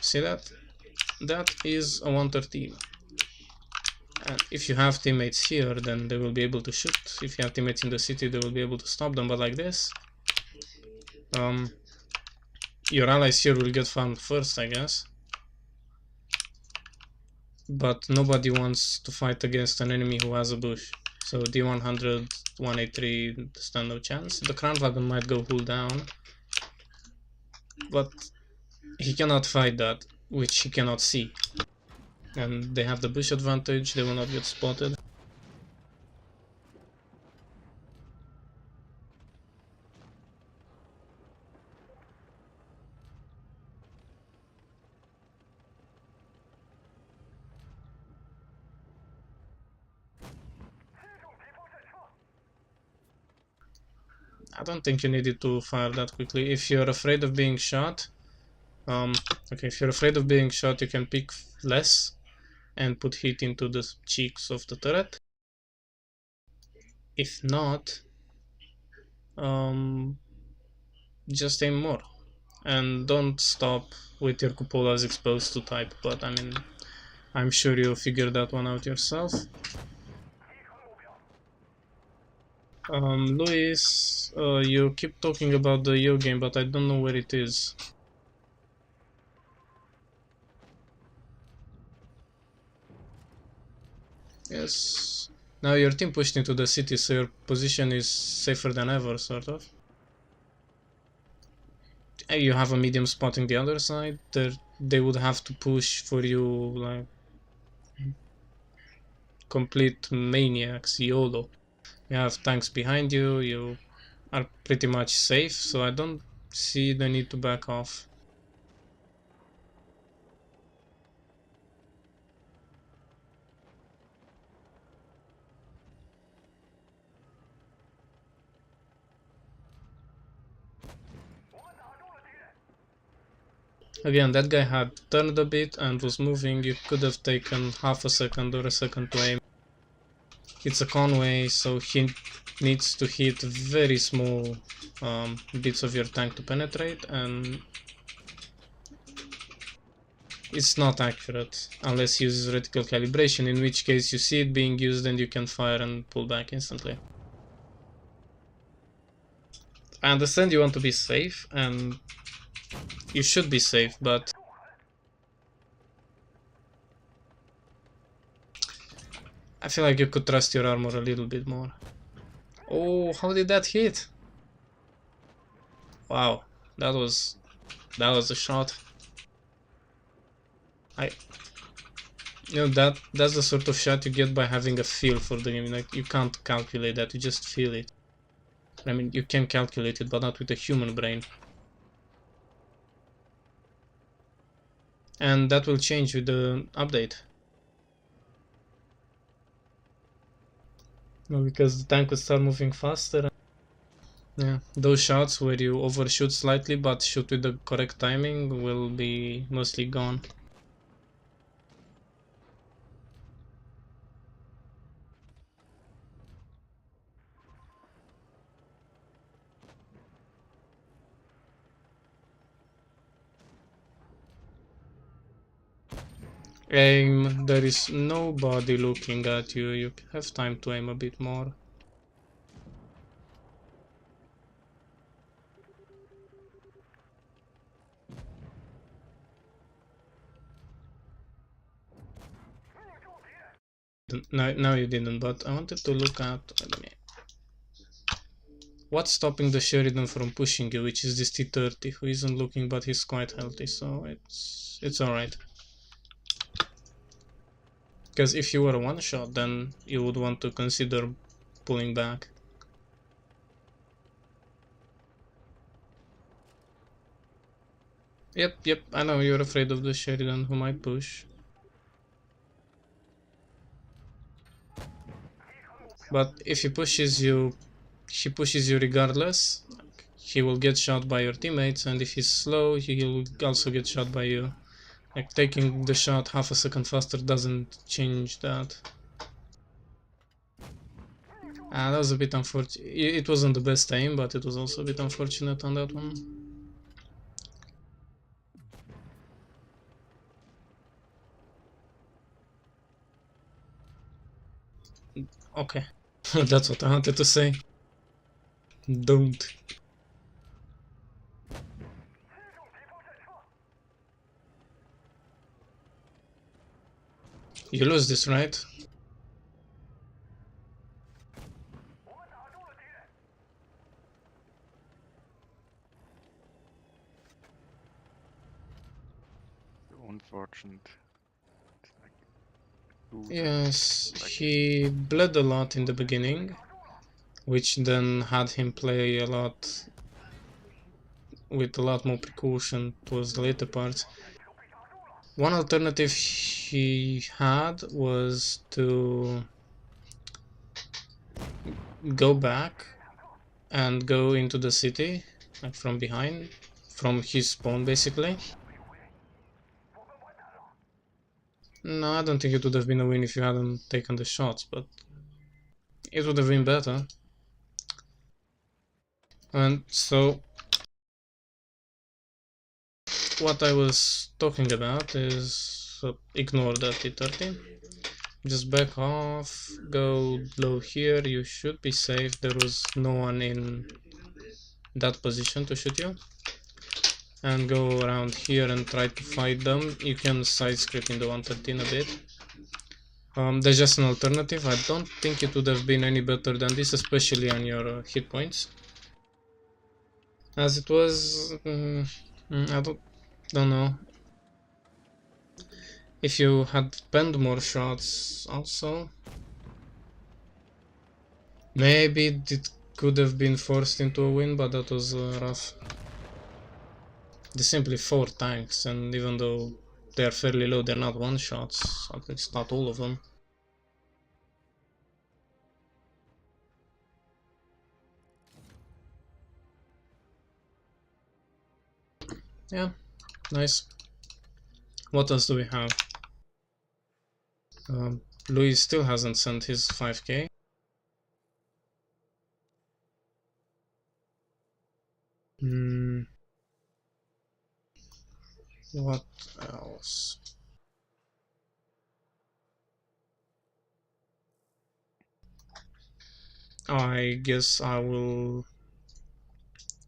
See that? That is a 113. And if you have teammates here, then they will be able to shoot. If you have teammates in the city, they will be able to stop them. But like this, your allies here will get farmed first, I guess. But nobody wants to fight against an enemy who has a bush. So D100, 183, stand no chance. The Crown Dragon might go hull down, but he cannot fight that, which he cannot see. And they have the bush advantage, they will not get spotted. I don't think you needed to fire that quickly. If you're afraid of being shot, if you're afraid of being shot, you can pick less and put heat into the cheeks of the turret. If not, just aim more. And don't stop with your cupolas exposed to type, but I mean, I'm sure you'll figure that one out yourself. Luis, you keep talking about the Yo game, but I don't know where it is. Yes. Now your team pushed into the city, so your position is safer than ever, sort of. You have a medium spotting the other side. They would have to push for you like complete maniacs, YOLO. You have tanks behind you, you are pretty much safe, so I don't see the need to back off. Again, that guy had turned a bit and was moving. You could have taken half a second or a second to aim. It's a Conway, so he needs to hit very small bits of your tank to penetrate, and it's not accurate unless he uses reticle calibration, in which case you see it being used and you can fire and pull back instantly. I understand you want to be safe, and you should be safe, but I feel like you could trust your armor a little bit more. Oh, how did that hit? Wow, that was a shot. I that's the sort of shot you get by having a feel for the game. Like, you can't calculate that, you just feel it. I mean, you can calculate it, but not with a human brain. And that will change with the update. No, because the tank will start moving faster. Yeah, those shots where you overshoot slightly but shoot with the correct timing will be mostly gone. Aim, there is nobody looking at you, you have time to aim a bit more. Now you didn't, but I wanted to look at what's stopping the Sheridan from pushing you, which is this T30, who isn't looking but he's quite healthy, so it's alright. Because if you were a one-shot, then you would want to consider pulling back. Yep, I know you're afraid of the Sheridan who might push. But if he pushes you regardless. He will get shot by your teammates, and if he's slow, he'll also get shot by you. Like, taking the shot half a second faster doesn't change that. That was a bit unfortunate. It wasn't the best aim, but it was also a bit unfortunate on that one. Okay, that's what I wanted to say. Don't. You lose this, right? Unfortunate. Yes, he bled a lot in the beginning, which then had him play a lot with a lot more precaution towards the later parts. One alternative he had was to go back and go into the city, like from behind, from his spawn basically. No, I don't think it would have been a win if you hadn't taken the shots, but it would have been better. And so what I was talking about is ignore that T30. Just back off, go low here, you should be safe. There was no one in that position to shoot you. And go around here and try to fight them. You can side script in the 113 a bit. There's just an alternative. I don't think it would have been any better than this, especially on your hit points. As it was, I don't know. If you had penned more shots also, maybe it could have been forced into a win, but that was rough. There's simply 4 tanks, and even though they're fairly low, they're not one-shots, at least not all of them. Yeah, Nice. What else do we have? Louis still hasn't sent his 5k. What else? I guess I will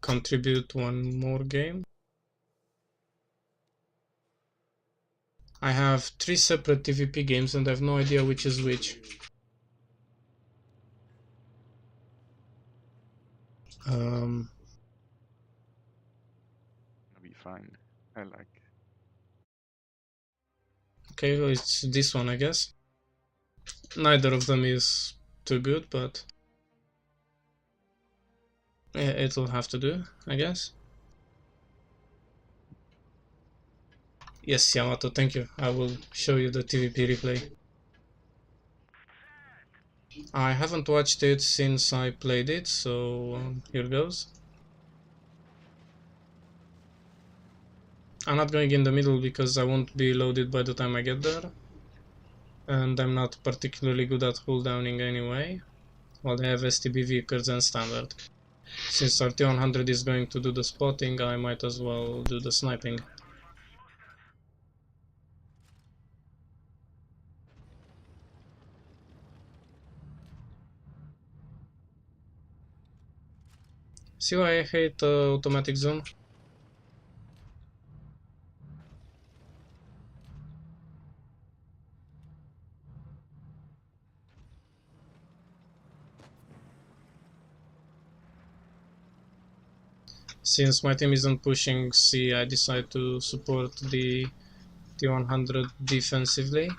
contribute one more game. I have 3 separate TVP games and I have no idea which is which. It'll be fine. I like. Okay, well, it's this one, I guess. Neither of them is too good, but it'll have to do, I guess. Yes, Yamato, thank you. I will show you the TVP replay. I haven't watched it since I played it, so here goes. I'm not going in the middle because I won't be loaded by the time I get there. And I'm not particularly good at cooldowning anyway. While they have STB vehicles and standard. Since RT-100 is going to do the spotting, I might as well do the sniping. See why I hate automatic zoom? Since my team isn't pushing C, I decide to support the T-100 defensively.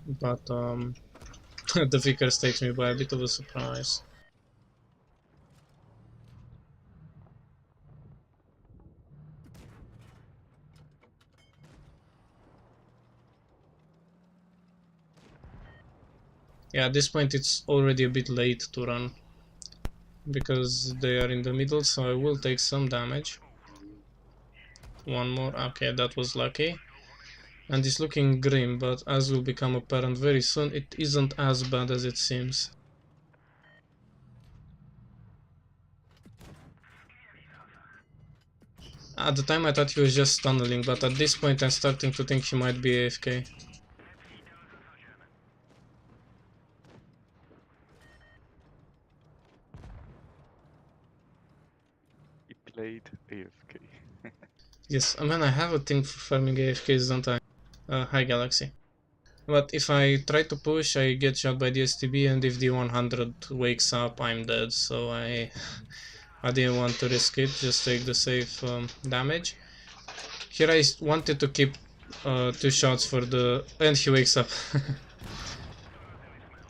But the Vickers takes me by a bit of a surprise. Yeah, at this point it's already a bit late to run. Because they are in the middle, so I will take some damage. One more, okay, that was lucky. And it's looking grim, but as will become apparent very soon, it isn't as bad as it seems. At the time I thought he was just tunneling, but at this point I'm starting to think he might be AFK. He played AFK. Yes, I mean I have a thing for farming AFKs, don't I? Hi Galaxy. But if I try to push, I get shot by the STB, and if the 100 wakes up, I'm dead, so I didn't want to risk it, just take the safe damage. Here I wanted to keep 2 shots for the... and he wakes up.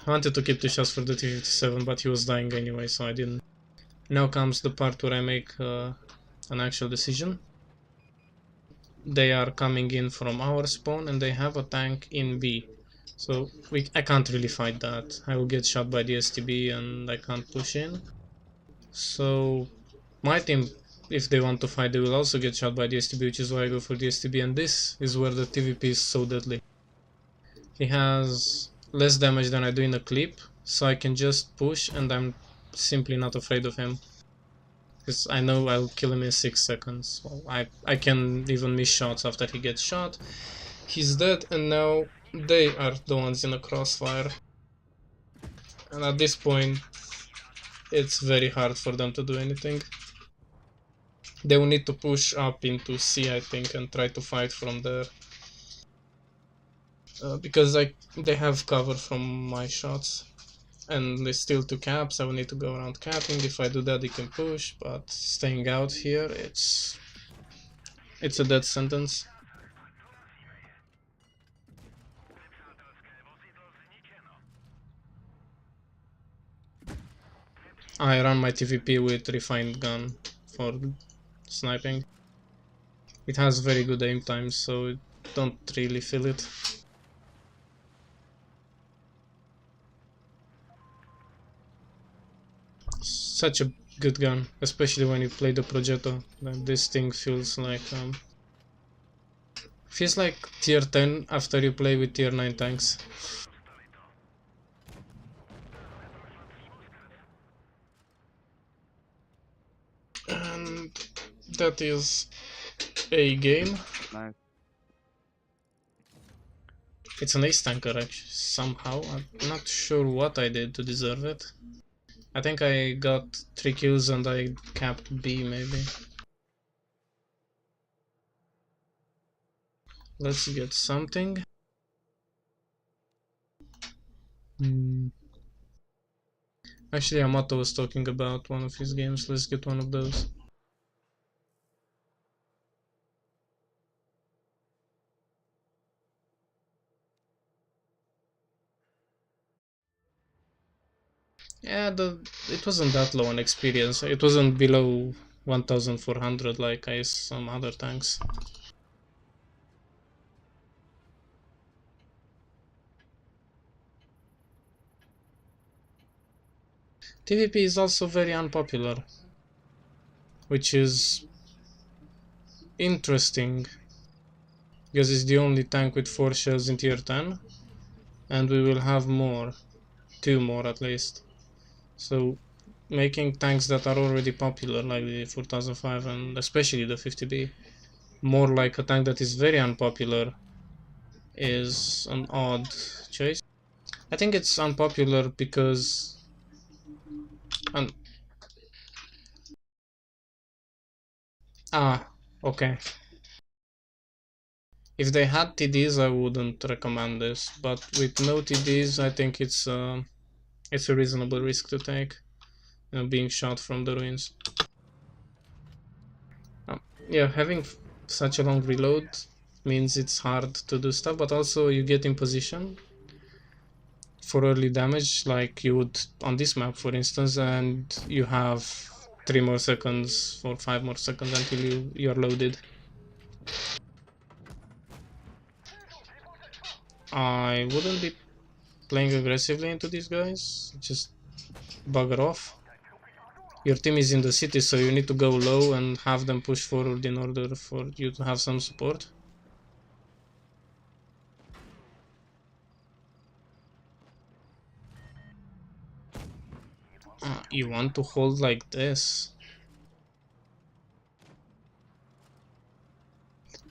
I wanted to keep 2 shots for the T-57, but he was dying anyway, so I didn't. Now comes the part where I make an actual decision. They are coming in from our spawn and they have a tank in B. So I can't really fight that. I will get shot by the STB and I can't push in. So my team, if they want to fight, they will also get shot by the STB, which is why I go for the STB, and this is where the TVP is so deadly. He has less damage than I do in a clip, so I can just push and I'm simply not afraid of him. Because I know I'll kill him in 6 seconds. Well, I can even miss shots after he gets shot. He's dead, and now they are the ones in the crossfire. And at this point, it's very hard for them to do anything. They will need to push up into C, I think, and try to fight from there. Because they have cover from my shots. And they still 2 caps, I will need to go around capping. If I do that, they can push, but staying out here, it's a dead sentence. I run my TVP with refined gun for sniping. It has very good aim times, so I don't really feel it. Such a good gun, especially when you play the Progetto. This thing feels like tier 10 after you play with tier 9 tanks. And that is a game. Nice. It's an ace tanker actually, somehow. I'm not sure what I did to deserve it. I think I got 3 kills and I capped B maybe. Let's get something. Actually, Amato was talking about one of his games. Let's get one of those. Yeah, it wasn't that low on experience. It wasn't below 1400 like some other tanks. TVP is also very unpopular, which is interesting because it's the only tank with 4 shells in tier 10, and we will have more, 2 more at least. So making tanks that are already popular like the 4005 and especially the 50B more like a tank that is very unpopular is an odd choice. I think it's unpopular because and okay. If they had TDs, I wouldn't recommend this, but with no TDs, I think it's a reasonable risk to take, being shot from the ruins. Yeah, having such a long reload means it's hard to do stuff, but also you get in position for early damage like you would on this map, for instance, and you have 3 more seconds or 5 more seconds until you're loaded. I wouldn't be playing aggressively into these guys, just bugger off. Your team is in the city, so you need to go low and have them push forward in order for you to have some support. You want to hold like this.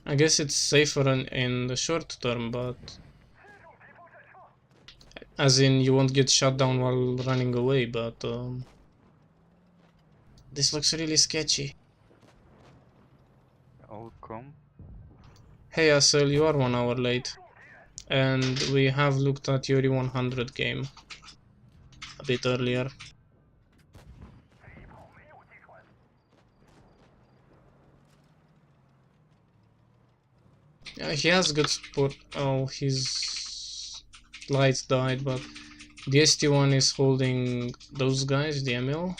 I guess it's safer in the short term, but as in you won't get shot down while running away, but this looks really sketchy. I'll come. Hey Asel, you are 1 hour late. And we have looked at Yuri 100 game a bit earlier. Yeah, he has good support. Oh, his lights died, but the ST1 is holding those guys, the ML.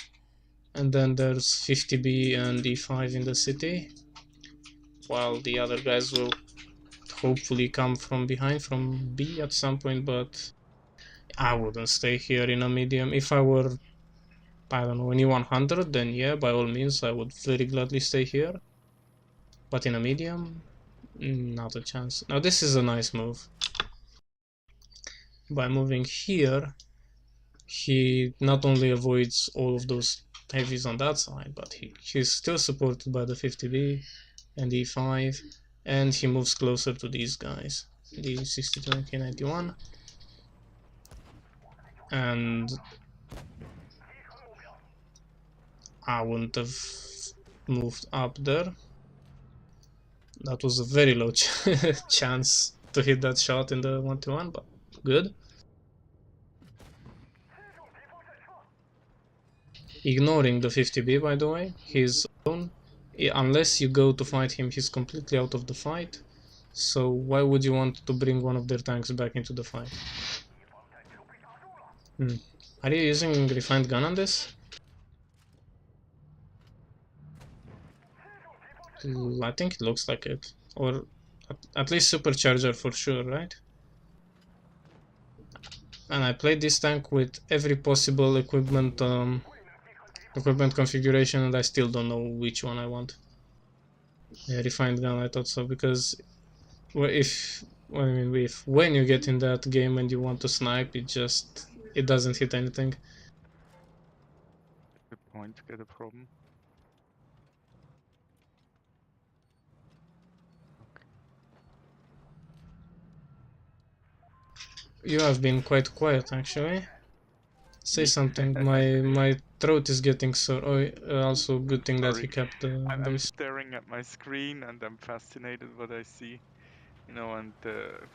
And then there's 50B and E5 in the city. While the other guys will hopefully come from behind, from B at some point, but I wouldn't stay here in a medium. If I were, I don't know, any 100, then yeah, by all means, I would very gladly stay here. But in a medium, not a chance. Now this is a nice move. By moving here, he not only avoids all of those heavies on that side, but he's still supported by the 50B and E5, and he moves closer to these guys, the 62 and K91. And I wouldn't have moved up there. That was a very low chance to hit that shot in the 1-1, but good. Ignoring the 50B, by the way, he's alone. Unless you go to fight him, he's completely out of the fight. So why would you want to bring one of their tanks back into the fight? Are you using refined gun on this? I think it looks like it. Or at least supercharger for sure, right? And I played this tank with every possible equipment equipment configuration, and I still don't know which one I want. Yeah, refined gun, I thought so, because if I mean if when you get in that game and you want to snipe, it doesn't hit anything. Good point. Get a problem. Okay. You have been quite quiet actually. Say Me? something. My throat is getting sore. Oh, also good thing that Sorry. you kept I'm this. staring at my screen and I'm fascinated what I see, and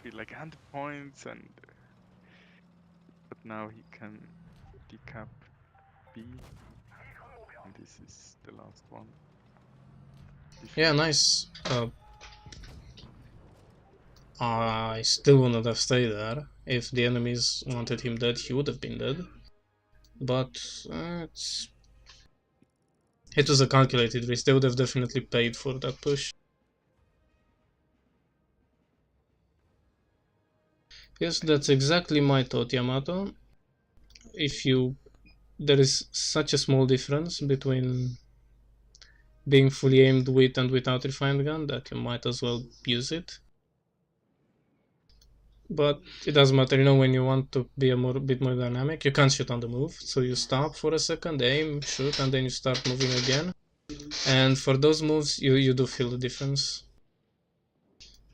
feel like and points and but now he can decap B and this is the last one. Yeah, Defeat. nice. I still would not have stayed there. If the enemies wanted him dead, he would have been dead. But it was a calculated risk. They would have definitely paid for that push. Yes, that's exactly my thought, Yamato. If you There is such a small difference between being fully aimed with and without refined gun that you might as well use it. But it doesn't matter, when you want to be a bit more dynamic, you can't shoot on the move. So you stop for a second, aim, shoot, and then you start moving again. And for those moves, you do feel the difference.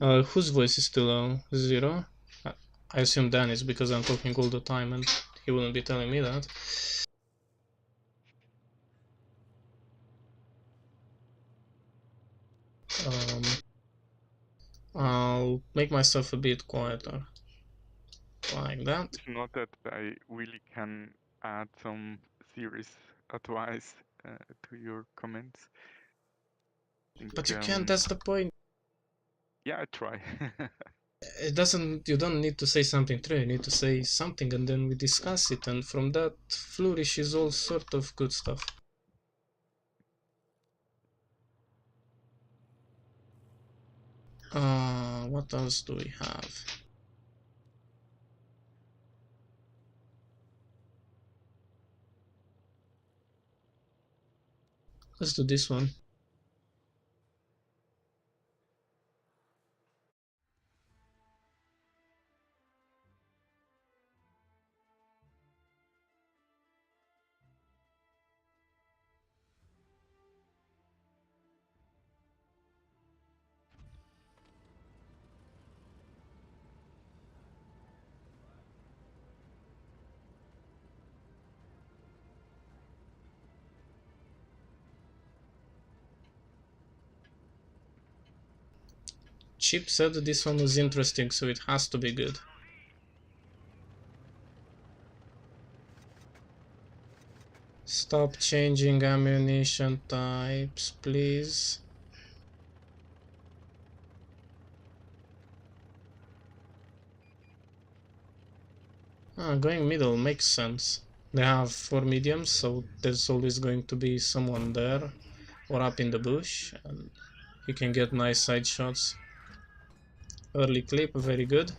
Whose voice is still zero? I assume Danny's because I'm talking all the time and he wouldn't be telling me that. Um, I'll make myself a bit quieter, like that. It's not that I really can add some serious advice to your comments. I think, But you can't, that's the point. yeah, I try. You don't need to say something true, you need to say something and then we discuss it, and from that flourishes all sort of good stuff. What else do we have? Let's do this one. Chip said this one was interesting, so it has to be good. Stop changing ammunition types, please. Going middle makes sense. They have 4 mediums, so there's always going to be someone there or up in the bush, and you can get nice side shots. Early clip, very good.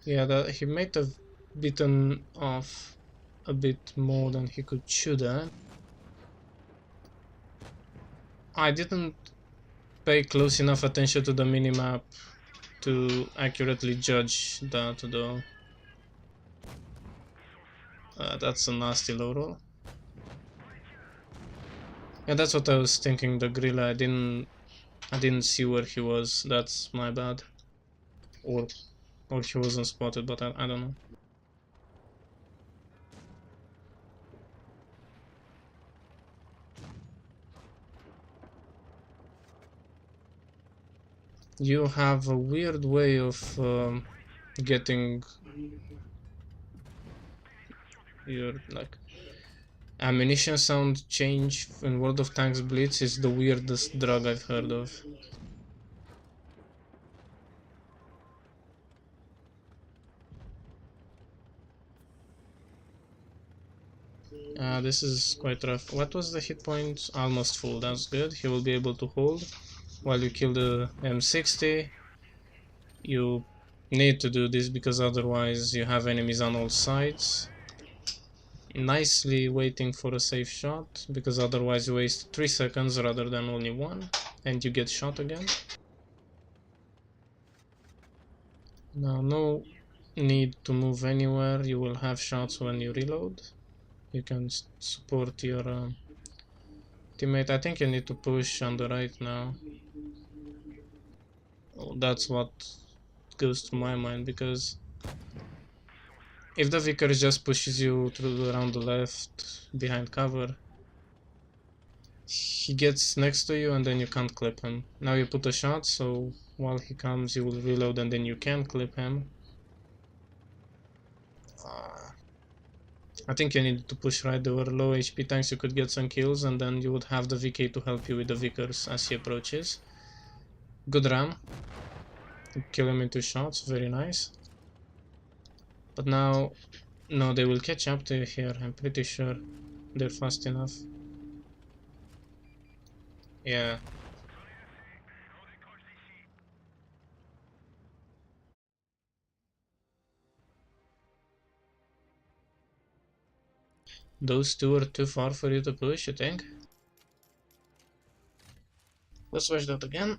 Yeah, that he might have bitten off a bit more than he could chew there. I didn't pay close enough attention to the minimap to accurately judge that though. That's a nasty low roll. Yeah, that's what I was thinking, the gorilla. I didn't see where he was. That's my bad. Or he wasn't spotted, but I don't know. you have a weird way of getting your like ammunition sound change in World of Tanks Blitz is the weirdest drug I've heard of. This is quite rough. What was the hit point? Almost full, that's good. He will be able to hold while you kill the M60. You need to do this because otherwise you have enemies on all sides. Nicely waiting for a safe shot, because otherwise you waste 3 seconds rather than only 1 and you get shot again. Now no need to move anywhere, you will have shots when you reload. You can support your teammate. I think you need to push on the right now. Oh, that's what goes to my mind, because if the vicar just pushes you through around the left behind cover, he gets next to you and then you can't clip him. Now you put a shot, so while he comes you will reload and then you can clip him. I think you need to push right. There were low HP tanks, you could get some kills and then you would have the VK to help you with the Vicars as he approaches. Good ram. Kill him in 2 shots, very nice. But now, no, they will catch up to you here, I'm pretty sure. They're fast enough. Yeah. Those two are too far for you to push, you think? Let's watch that again.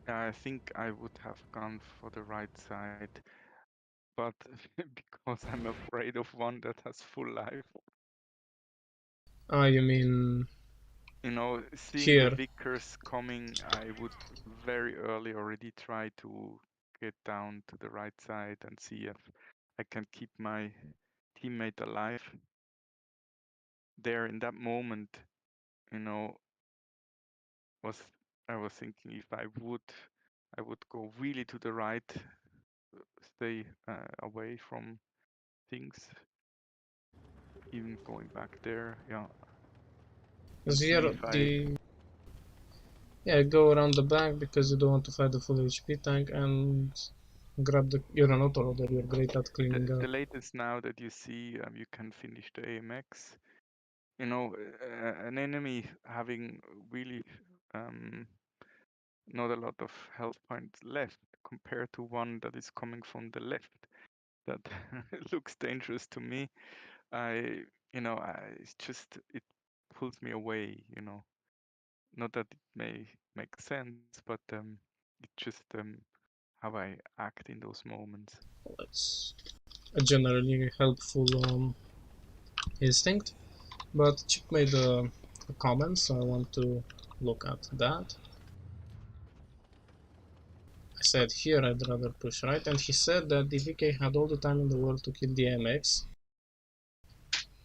I think I would have gone for the right side, but because I'm afraid of one that has full life. Ah, you mean You know, seeing the here? Vickers coming, I would very early already try to get down to the right side and see if I can keep my teammate alive. There in that moment, you know, was I was thinking if I would go really to the right, stay away from things, even going back there, yeah, and Because see here if I the yeah, go around the back because you don't want to fight the full HP tank and grab the. You're an autoloader. You're great at cleaning the up. latest now that you see, you can finish the AMX. You know, an enemy having really not a lot of health points left compared to one that is coming from the left. That looks dangerous to me. It's just it pulls me away. Not that it may make sense, but it's just how I act in those moments. It's a generally helpful instinct. But Chip made a comment, so I want to look at that. I said here I'd rather push right, and he said that the VK had all the time in the world to kill the MX,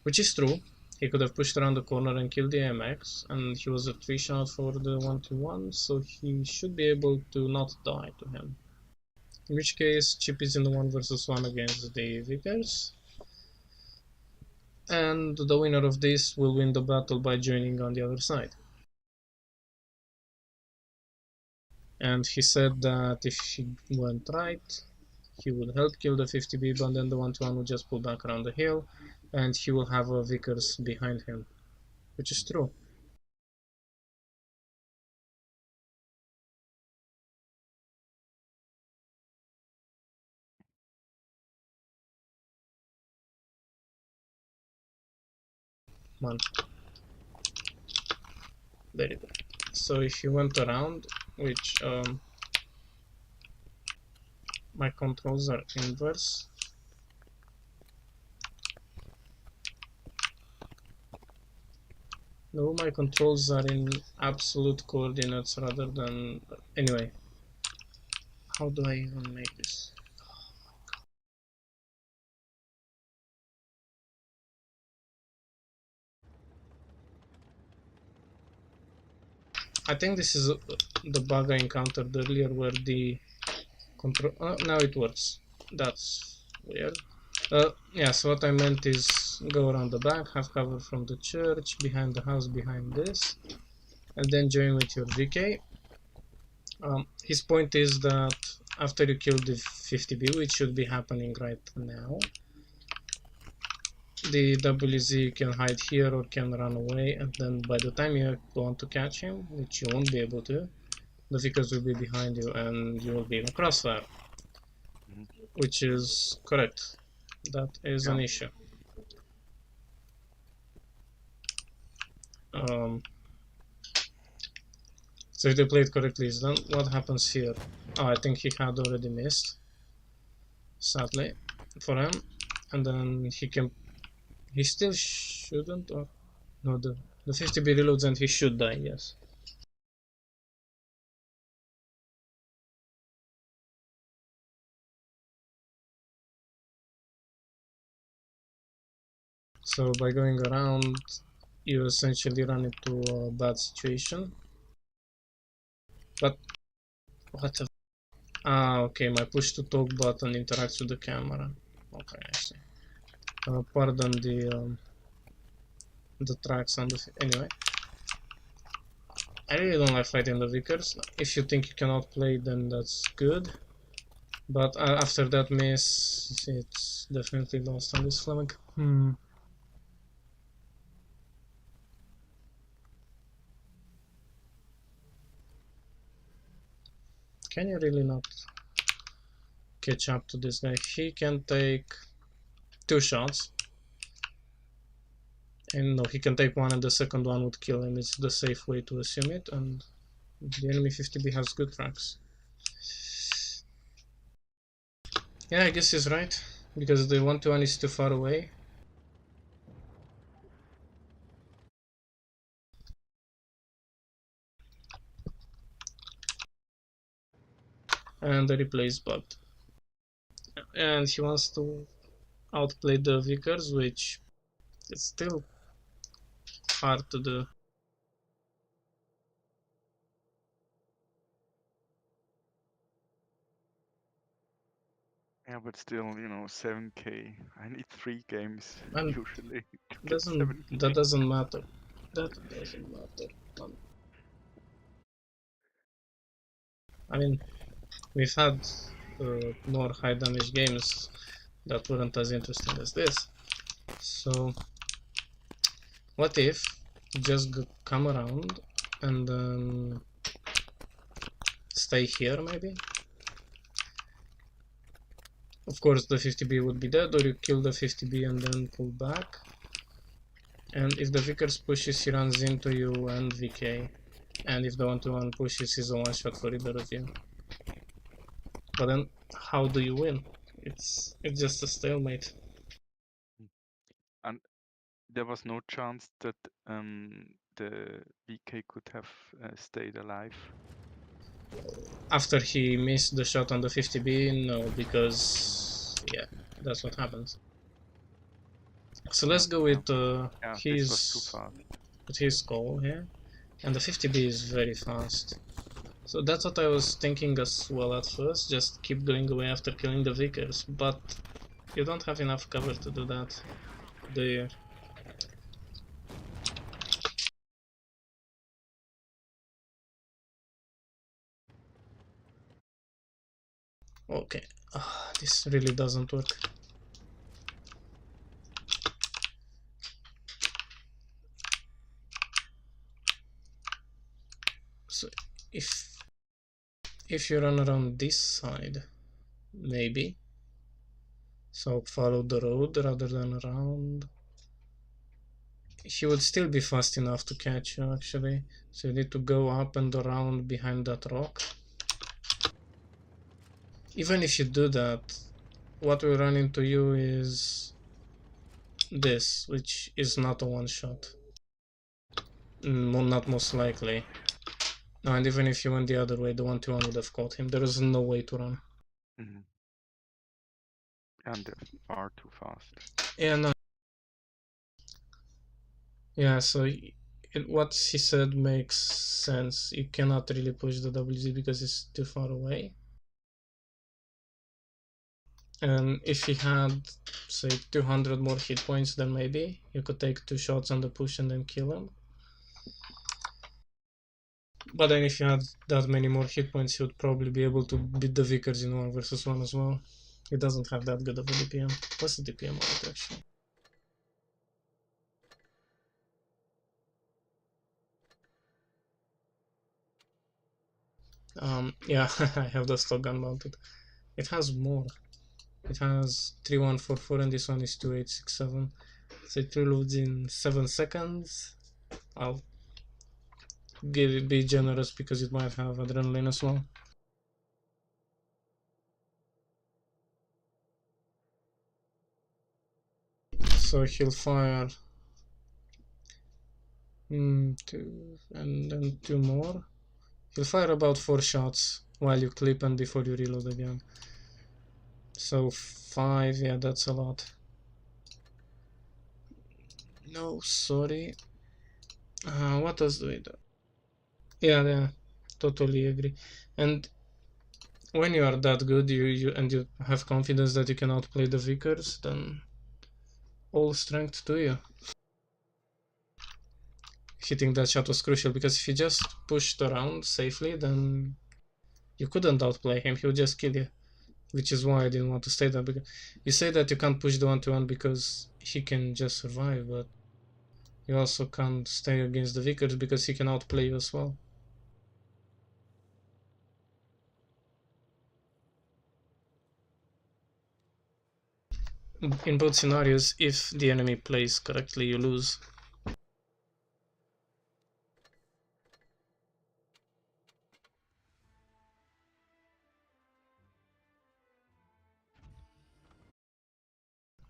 which is true. He could have pushed around the corner and killed the MX, and he was a 3-shot for the 1-2-1, so he should be able to not die to him. In which case, Chip is in the 1 versus 1 against the Vickers, and the winner of this will win the battle by joining on the other side. And he said that if he went right, he would help kill the 50B, but then the 1-1 would just pull back around the hill, and he will have a Vickers behind him, which is true. Man, very good. So if he went around, which my controls are inverse, no, my controls are in absolute coordinates rather than. Anyway, how do I even make this? I think this is the bug I encountered earlier where the control... now it works. That's weird. Yeah, so what I meant is go around the back, have cover from the church, behind the house, behind this, and then join with your VK. His point is that after you kill the 50B, which should be happening right now, the WZ can hide here or can run away, and then by the time you want to catch him, which you won't be able to, the Vickers will be behind you and you will be in a crossfire, Mhm. which is correct. That is Yeah. an issue. Um, so if they play it correctly, is then what happens here? Oh, I think he had already missed, sadly, for him, and then he still shouldn't, or no, the 50B reloads and he should die, yes. So by going around, you essentially run into a bad situation. But what the... Ah, okay, my push to talk button interacts with the camera. Okay, I see. Pardon the tracks on the... Anyway, I really don't like fighting the Vickers. If you think you cannot play, then that's good. But after that miss, it's definitely lost on this flank. Can you really not catch up to this guy? He can take 2 shots. And no, he can take one and the second one would kill him. It's the safe way to assume it, and the enemy 50B has good tracks. Yeah, I guess he's right, because the 1-1 is too far away. And the replay is bugged. And he wants to outplay the Vickers, which is still hard to do. Yeah, but still, 7K. I need 3 games And usually to get doesn't 7K. that doesn't matter. That doesn't matter. I mean, we've had more high damage games that weren't as interesting as this. So what if you just come around and then stay here maybe? Of course the 50B would be dead, or you kill the 50B and then pull back. And if the Vickers pushes, he runs into you and VK. And if the 1-1 pushes, he's a one-shot for either of you. But then, how do you win? It's just a stalemate. And there was no chance that the VK could have stayed alive. After he missed the shot on the 50B, no, because yeah, that's what happens. So Yeah, let's go yeah, with yeah. This was too fast. his call here, and the 50B is very fast. So that's what I was thinking as well at first, just keep going away after killing the Vickers, but you don't have enough cover to do that, do you? Okay, this really doesn't work. So if you run around this side, maybe, so follow the road rather than around, he would still be fast enough to catch you actually. So you need to go up and around behind that rock. Even if you do that, what will run into you is this, which is not a one shot. Not most likely. No, and even if you went the other way, the 1-1 would have caught him. There is no way to run. Hmm. And they're far too fast. Yeah, no. Yeah, so what he said makes sense. You cannot really push the WZ because it's too far away. And if he had, say, 200 more hit points, then maybe you could take 2 shots on the push and then kill him. But then if you had that many more hit points, you would probably be able to beat the Vickers in 1 versus 1 as well. He doesn't have that good of a DPM. What's the DPM of it actually? Yeah, I have the stock gun mounted. It has more. It has 3144 and this one is 2867. So it reloads in 7 seconds. I'll be generous because it might have adrenaline as well. So he'll fire 2 and then 2 more. He'll fire about 4 shots while you clip and before you reload again. So 5, yeah, that's a lot. No, sorry. What else do we do? Yeah, totally agree. And when you are that good, you have confidence that you can outplay the Vickers, then all strength to you. Hitting that shot was crucial because if you just pushed around safely, then you couldn't outplay him. He would just kill you, which is why I didn't want to stay there. Because you say that you can't push the 1-to-1 because he can just survive, but you also can't stay against the Vickers because he can outplay you as well. In both scenarios, if the enemy plays correctly, you lose.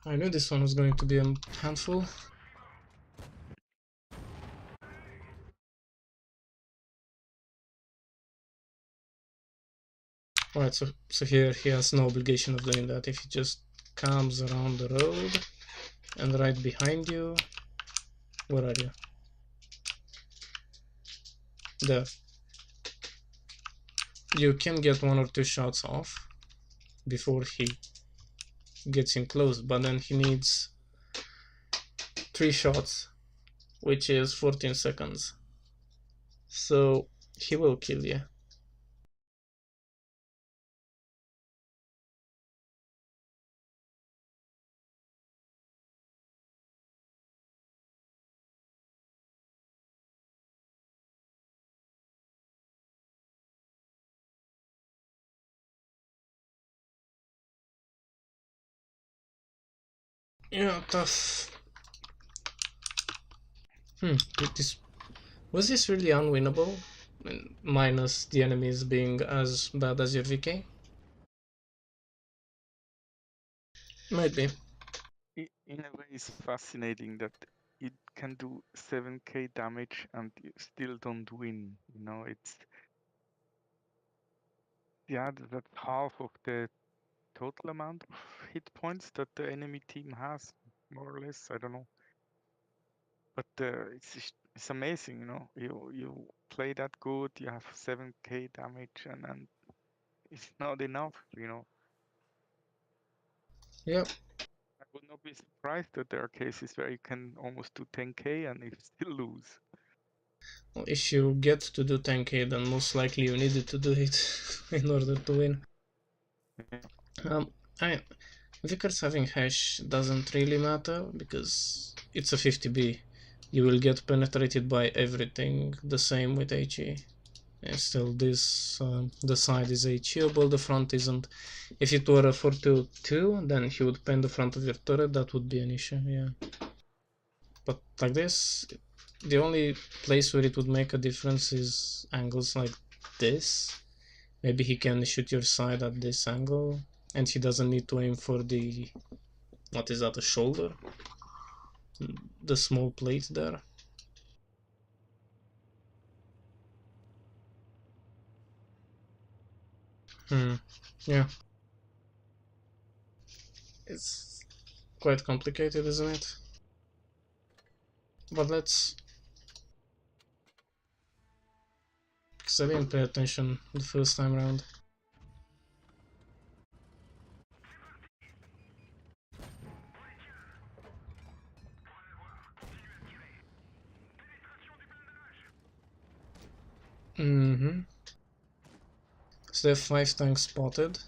I knew this one was going to be a handful. Right, so here he has no obligation of doing that. If he just comes around the road and right behind you, where are you? There. You can get 1 or 2 shots off before he gets in close, but then he needs 3 shots, which is 14 seconds. So he will kill you. Yeah, tough. This was this really unwinnable? Minus the enemies being as bad as your VK? Might be. In a way, it's fascinating that it can do 7k damage and you still don't win. You know, it's yeah, that's half of the total amount of hit points that the enemy team has, more or less. I don't know, but it's amazing. You know, you play that good, you have 7k damage, and it's not enough. You know, Yep. I would not be surprised that there are cases where you can almost do 10k and you still lose. Well, if you get to do 10k, then most likely you needed to do it in order to win. Yeah. I Vickers having hash doesn't really matter because it's a 50B. You will get penetrated by everything, the same with HE. And still this, the side is HEable, the front isn't. If it were a 422, then he would pen the front of your turret, that would be an issue, yeah. But like this, the only place where it would make a difference is angles like this. Maybe he can shoot your side at this angle, and he doesn't need to aim for the, what is that, a shoulder? The small plate there. Yeah, it's quite complicated, isn't it? But because I didn't pay attention the first time around. Mm-hmm. So they have 5 tanks spotted.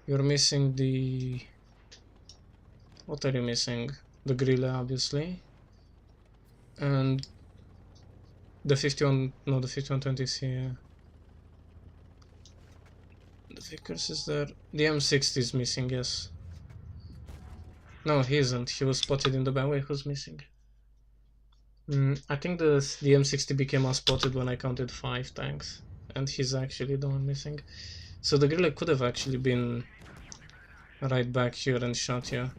You're missing the... What are you missing? The Grilla, obviously. And the 51... No, the 5120 is here. The Vickers is there. The M60 is missing, yes. No, he isn't. He was spotted in the back. Wait, who's missing? I think the M60 became unspotted when I counted 5 tanks. And he's actually the one missing. So the Grilla could have actually been right back here and shot you.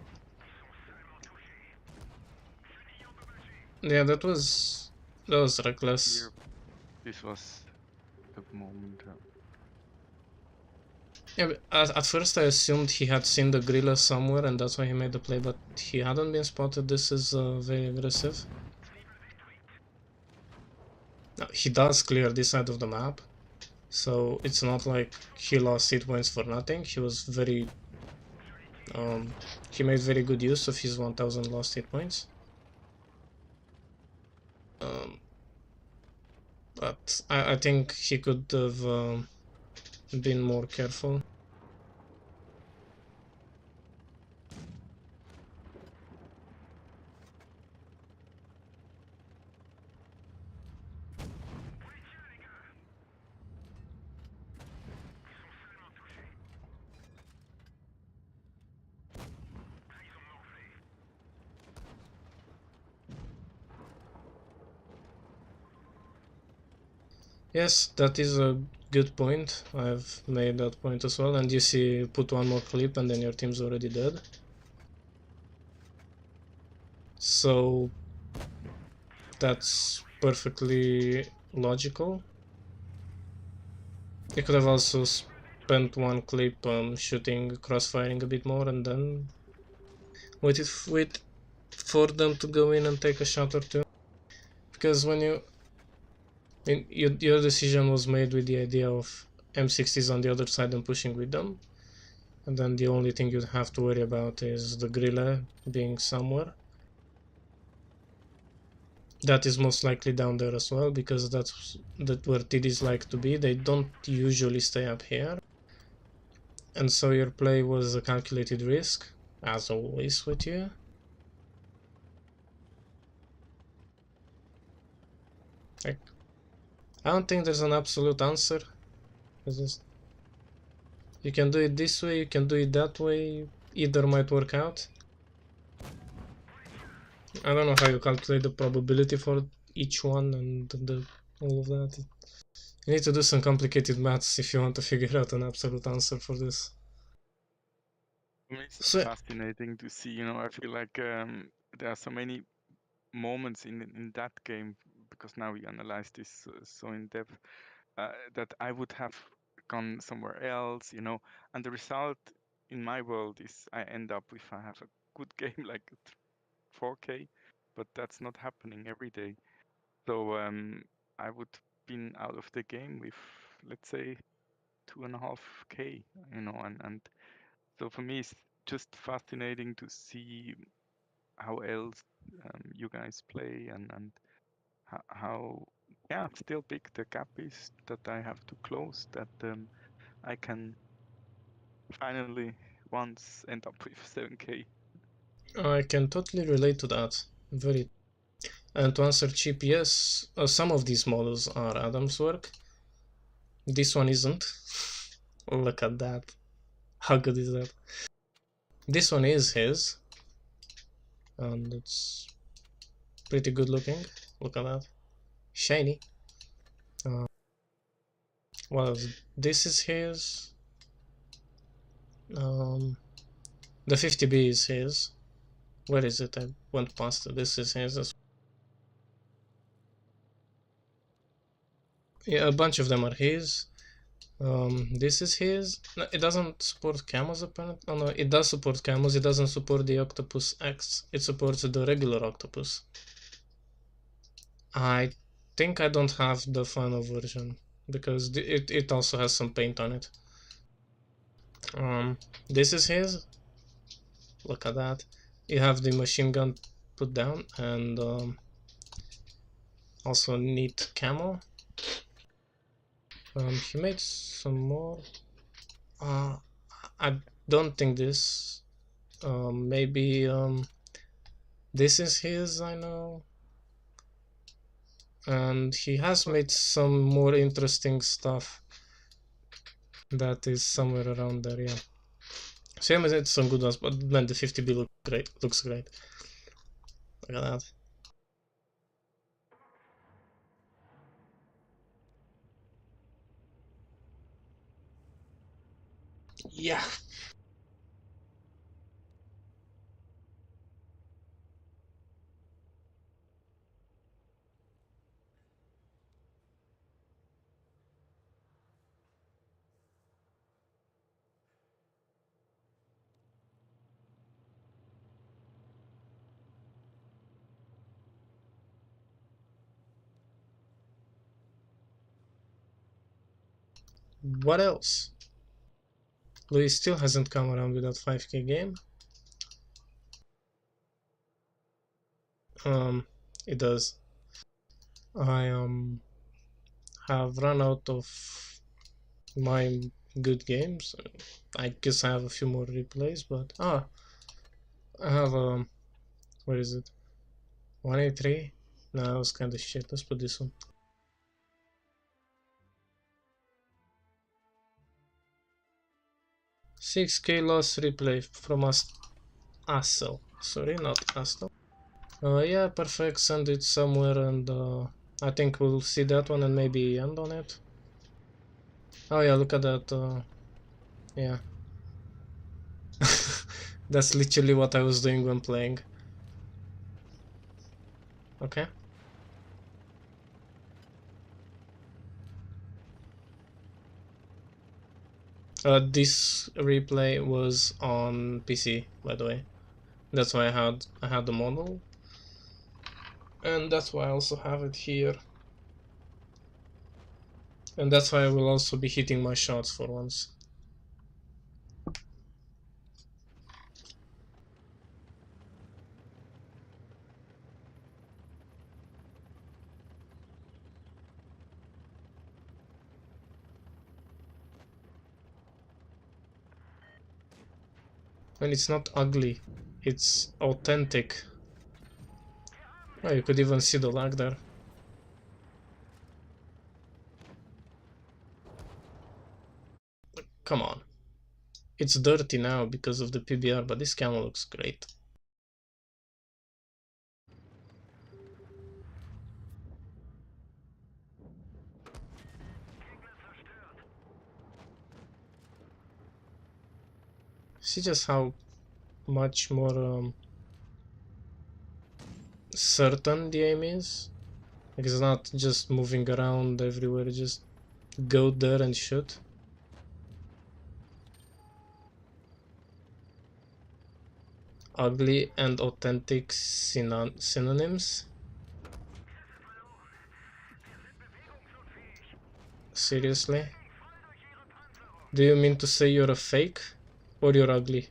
Yeah, that was reckless. Here, this was the moment. Yeah, but at first I assumed he had seen the Grilla somewhere and that's why he made the play, but he hadn't been spotted. This is very aggressive. Now, he does clear this side of the map, so it's not like he lost hit points for nothing. He was very... he made very good use of his 1000 lost hit points. But I think he could have been more careful. Yes, that is a good point. I've made that point as well. And you see, put one more clip and then your team's already dead. So that's perfectly logical. You could have also spent one clip shooting, crossfiring a bit more and then wait for them to go in and take a shot or two. Because when your decision was made with the idea of M60s on the other side and pushing with them, and then the only thing you'd have to worry about is the Grilla being somewhere. That is most likely down there as well, because that's where TDs like to be. They don't usually stay up here. And so your play was a calculated risk, as always with you. Like, I don't think there's an absolute answer. You can do it this way, you can do it that way, either might work out. I don't know how you calculate the probability for each one and all of that. You need to do some complicated maths if you want to figure out an absolute answer for this. It's fascinating to see, you know, I feel like there are so many moments in that game, because now we analyze this so in depth, that I would have gone somewhere else, you know, and the result in my world is I end up if I have a good game like 4K, but that's not happening every day. So I would been out of the game with, let's say, 2.5K, you know, and so for me it's just fascinating to see how else you guys play and how yeah, still big the gap is that I have to close, that I can finally once end up with 7K. I can totally relate to that. Very. And to answer cheap, yes, some of these models are Adam's work. This one isn't. Look at that. How good is that? This one is his. And it's pretty good looking. Look at that. Shiny. Well, this is his. The 50B is his. Where is it? I went past it. This is his. Yeah, a bunch of them are his. This is his. No, it doesn't support camos apparently. Oh no, it does support camos. It doesn't support the Octopus X. It supports the regular Octopus. I think I don't have the final version. because it also has some paint on it. This is his. Look at that. You have the machine gun put down, and also neat camo. He made some more. I don't think this. Maybe this is his. I know. And he has made some more interesting stuff that is somewhere around there. Yeah. Same as it's some good ones, but man, the 50B looks great. Look at that. Yeah. What else? Louis still hasn't come around with that 5K game. Um, it does. I have run out of my good games. I guess I have a few more replays, but I have where is it? 183. No, that was kind of shit. Let's put this one. 6K loss replay from Astel. Sorry, not Astel. Yeah, perfect. Send it somewhere, and I think we'll see that one and maybe end on it. Oh yeah, look at that. Yeah. That's literally what I was doing when playing. Okay. This replay was on PC, by the way. That's why I had the model, and that's why I also have it here. And that's why I will also be hitting my shots for once. And it's not ugly, it's authentic. Oh, you could even see the lag there. Come on. It's dirty now because of the PBR, but this camera looks great. See just how much more certain the aim is? Like it's not just moving around everywhere, just go there and shoot. Ugly and authentic synonyms? Seriously? Do you mean to say you're a fake? Or you're ugly?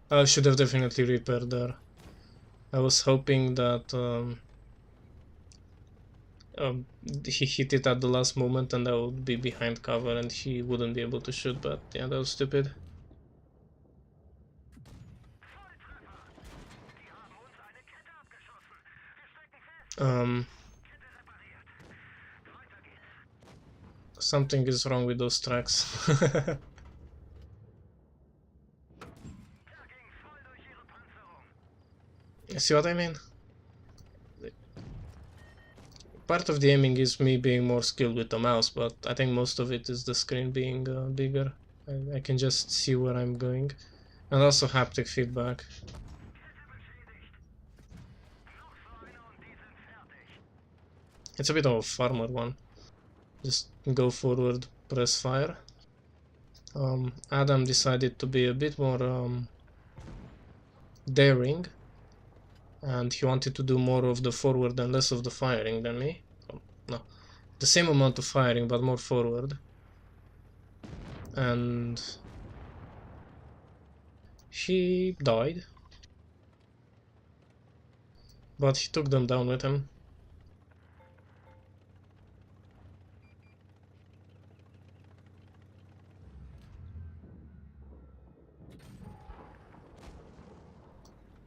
I should have definitely repaired there. I was hoping that he hit it at the last moment and I would be behind cover and he wouldn't be able to shoot, but yeah, that was stupid. Something is wrong with those tracks. See what I mean? Part of the aiming is me being more skilled with the mouse, but I think most of it is the screen being bigger. I can just see where I'm going. And also haptic feedback. It's a bit of a farmer one. Just go forward, press fire. Adam decided to be a bit more daring, and he wanted to do more of the forward and less of the firing than me. No, the same amount of firing but more forward. And he died, but he took them down with him.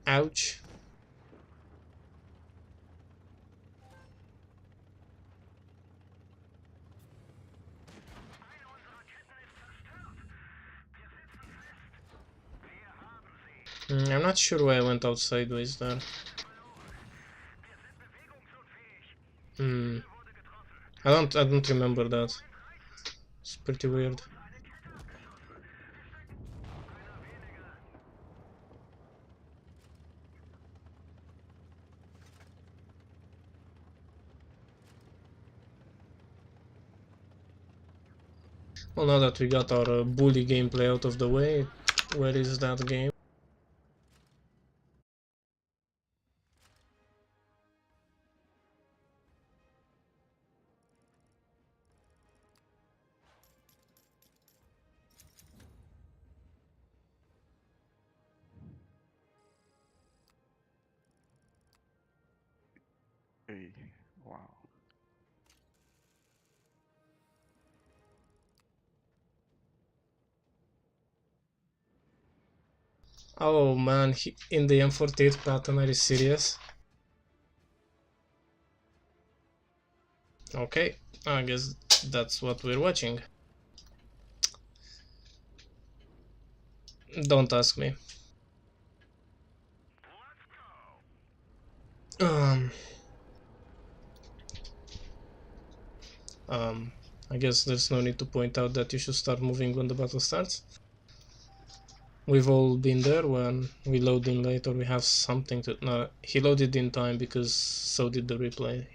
Ouch. I'm not sure why I went out sideways there. I don't remember that. It's pretty weird. Well, now that we got our bully gameplay out of the way, where is that game? Hey, wow. Oh man, in the M48 pattern, are you serious? Okay, I guess that's what we're watching. Don't ask me. Um, um, I guess there's no need to point out that you should start moving when the battle starts. We've all been there when we load in late or we have something to... No, he loaded in time because so did the replay.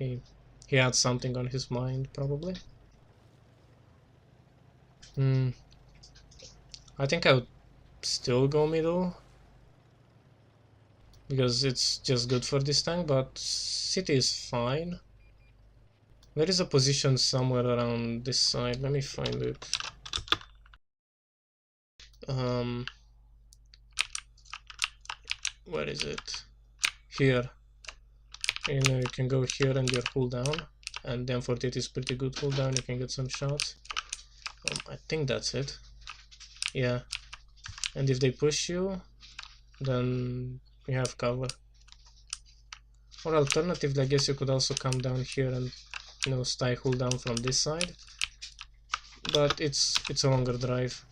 He had something on his mind, probably. I think I would still go middle, because it's just good for this tank, but city is fine. There is a position somewhere around this side. Let me find it. Where is it? Here. You can go here and your cooldown. And then 48 is pretty good cooldown. You can get some shots. I think that's it. Yeah. And if they push you, then you have cover. Or alternatively, I guess you could also come down here and stay cooldown from this side. But it's a longer drive.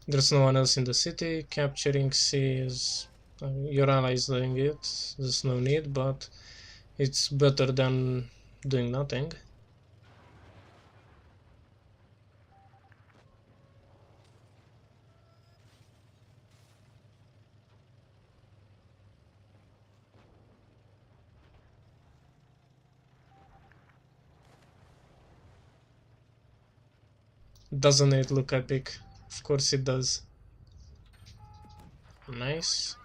There's no one else in the city. Capturing C is... your ally is doing it. There's no need, but it's better than doing nothing. Doesn't it look epic? Of course it does. Nice.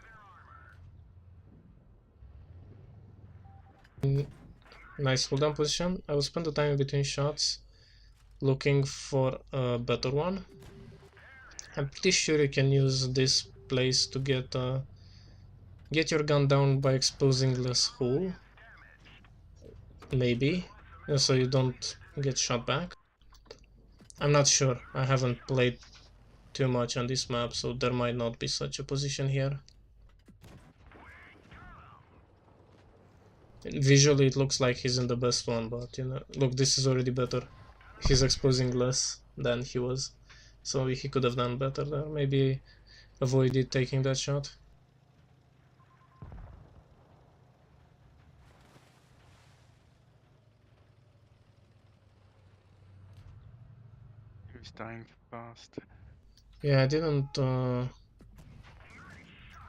Nice cooldown position. I will spend the time in between shots looking for a better one. I'm pretty sure you can use this place to get your gun down by exposing less hole. Maybe. So you don't get shot back. I'm not sure. I haven't played too much on this map, so there might not be such a position here. Visually it looks like he's in the best one, but look, this is already better. He's exposing less than he was, so he could have done better there. Maybe avoided taking that shot. He's dying fast. Yeah, I didn't. I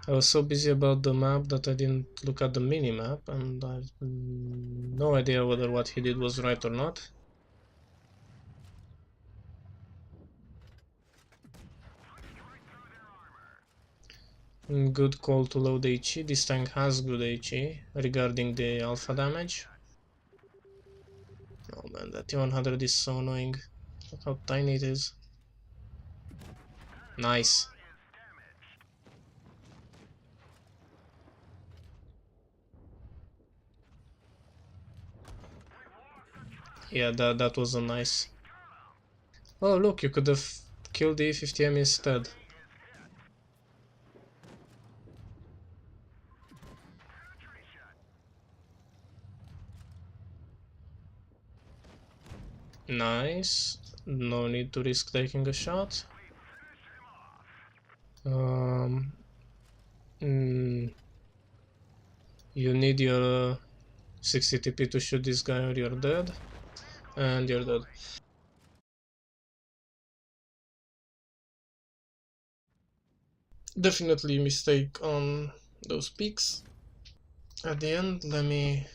was so busy about the map that I didn't look at the mini-map, and I've no idea whether what he did was right or not. Good call to load HE. This tank has good HE regarding the alpha damage. Oh man, that T100 is so annoying. Look how tiny it is. Nice. Yeah, that was a nice. Oh look, you could have killed the E50M instead. Nice. No need to risk taking a shot. Um, mm, you need your 60 TP to shoot this guy or you're dead. And you're dead. Definitely mistake on those peaks. At the end, let me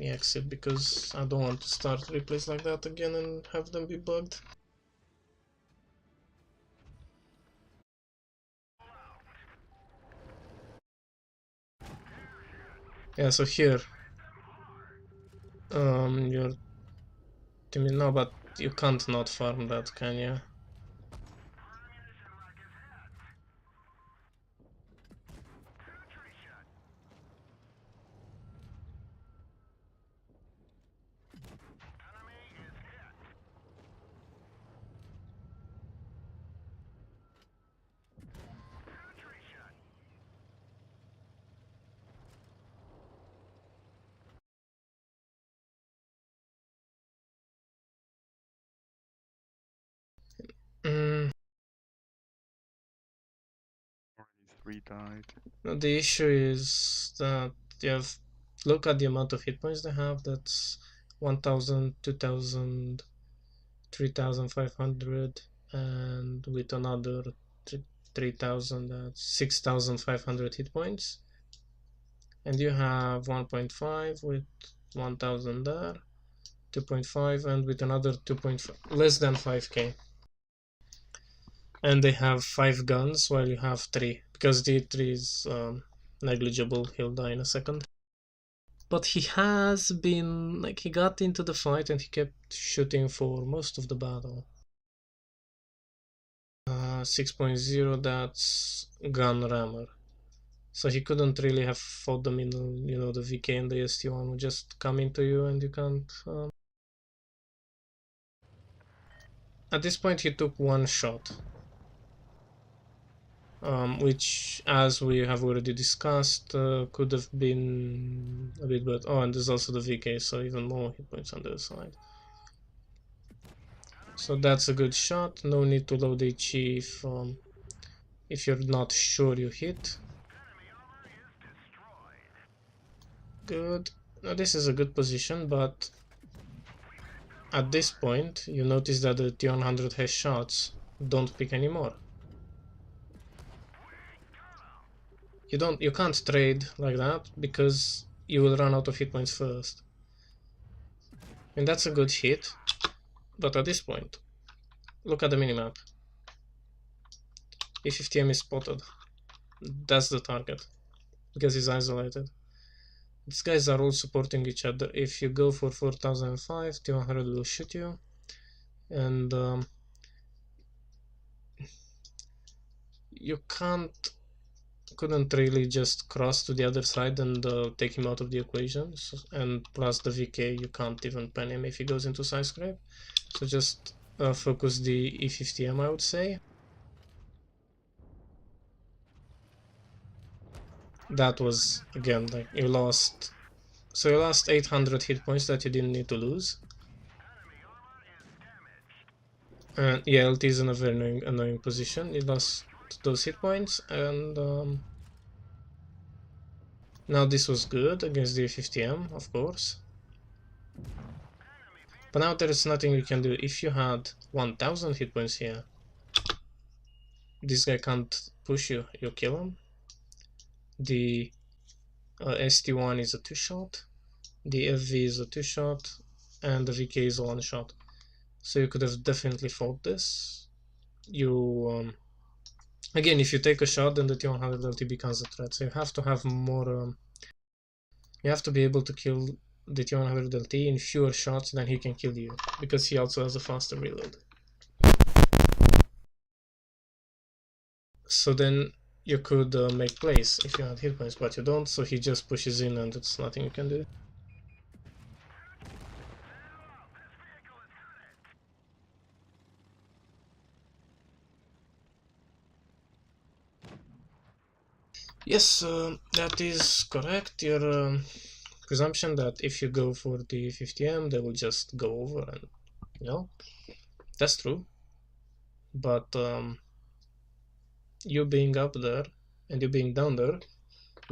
exit because I don't want to start replays like that again and have them be bugged. Yeah, so here, your team is no, but you can't not farm that, can you? Mm, Already three died. no, the issue is that you have look at the amount of hit points they have. That's 1,000, 2,000, 3,500, and with another 3,000, that's 6,500 hit points. And you have 1.5 with 1,000 there, 2.5, and with another 2.5, less than 5k. And they have 5 guns while you have 3, because the 3 is negligible, he'll die in a second. But he has been, like, he got into the fight and he kept shooting for most of the battle. 6.0, that's gun rammer. So he couldn't really have fought them in, the VK and the ST1 would just come into you and you can't. At this point, he took one shot, which, as we have already discussed, could have been a bit better. Oh, and there's also the VK, so even more hit points on the other side. So that's a good shot. No need to load HE if you're not sure you hit. Good. Now this is a good position, but at this point you notice that the T100 has shots. Don't pick anymore. You can't trade like that because you will run out of hit points first. And that's a good hit, but at this point, look at the minimap. E50M is spotted. That's the target because he's isolated. These guys are all supporting each other. If you go for 4005, T100 will shoot you, and you couldn't really just cross to the other side and take him out of the equation. And plus the VK, you can't even pen him if he goes into side scrape. So just focus the E50M, I would say. That was, again, like, you lost. So you lost 800 hit points that you didn't need to lose. And yeah, LT is in a very annoying position. You lost those hit points, and now this was good against the 50M, of course. But now there is nothing you can do. If you had 1000 hit points here, this guy can't push you, you kill him. The ST1 is a 2-shot, the FV is a 2-shot, and the VK is a 1-shot. So you could have definitely fought this. You again, if you take a shot, then the T100 LT becomes a threat. So you have to have more. You have to be able to kill the T100 LT in fewer shots than he can kill you, because he also has a faster reload. So then you could make plays if you had hit points, but you don't, so he just pushes in and it's nothing you can do. Yes, that is correct. Your presumption that if you go for the 50M, they will just go over, and that's true. But you being up there and you being down there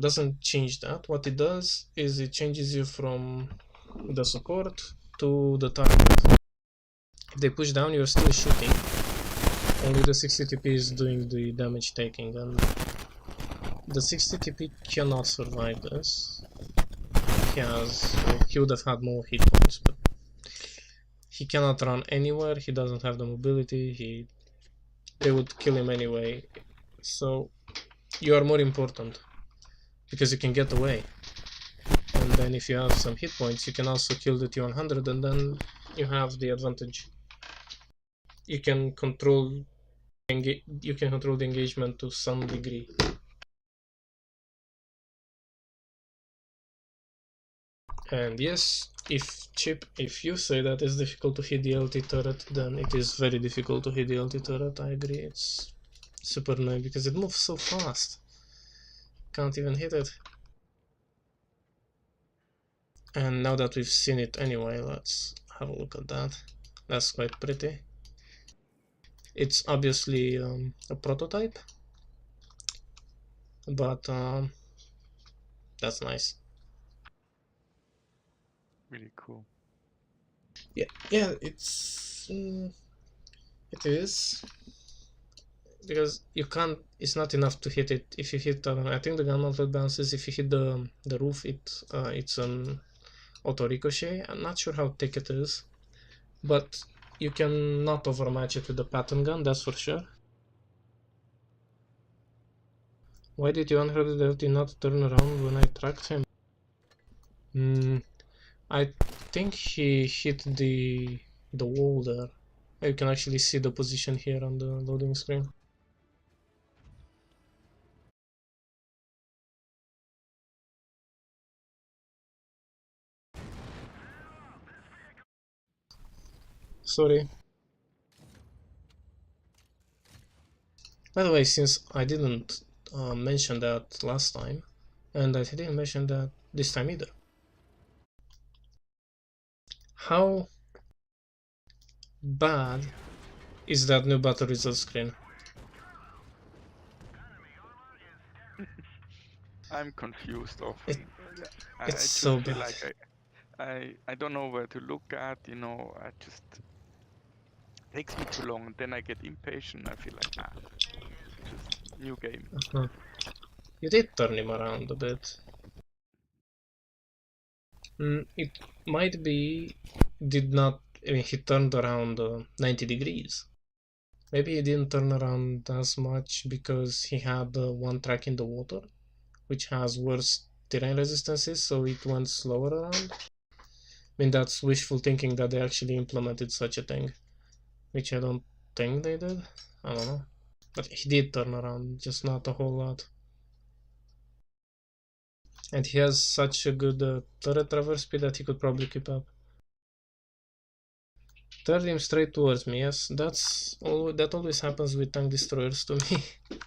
doesn't change that. What it does is it changes you from the support to the target. If they push down, you're still shooting. Only the 60TP is doing the damage taking, and the 60TP cannot survive this. He would have had more hit points, but he cannot run anywhere. He doesn't have the mobility. They would kill him anyway. So you are more important because you can get away. And then if you have some hit points, you can also kill the T100, and then you have the advantage. You can control the engagement to some degree. And yes, if you say that it's difficult to hit the LT turret, then it is very difficult to hit the LT turret. I agree. It's super annoying because it moves so fast. Can't even hit it. And now that we've seen it anyway, let's have a look at that. That's quite pretty. It's obviously a prototype, but that's nice. Really cool. Yeah, it is, because you can't. It's not enough to hit it. If you hit, I think the gun mounted bounces. If you hit the roof, it's an auto ricochet. I'm not sure how thick it is, but you can not overmatch it with the pattern gun. That's for sure. Why did 130 not turn around when I tracked him? I think he hit the wall there. You can actually see the position here on the loading screen. Sorry. By the way, since I didn't mention that last time, and I didn't mention that this time either, how bad is that new battle result screen? I'm confused It, often. I it's just so feel bad. like I don't know where to look at, I just takes me too long and then I get impatient. I feel like just new game. Uh-huh. You did turn him around a bit. It might be did not. I mean, he turned around 90 degrees. Maybe he didn't turn around as much because he had one track in the water, which has worse terrain resistances, so it went slower around. I mean, that's wishful thinking that they actually implemented such a thing, which I don't think they did. I don't know. But he did turn around, just not a whole lot. And he has such a good turret traverse speed that he could probably keep up. Turn him straight towards me. Yes, that always happens with tank destroyers to me.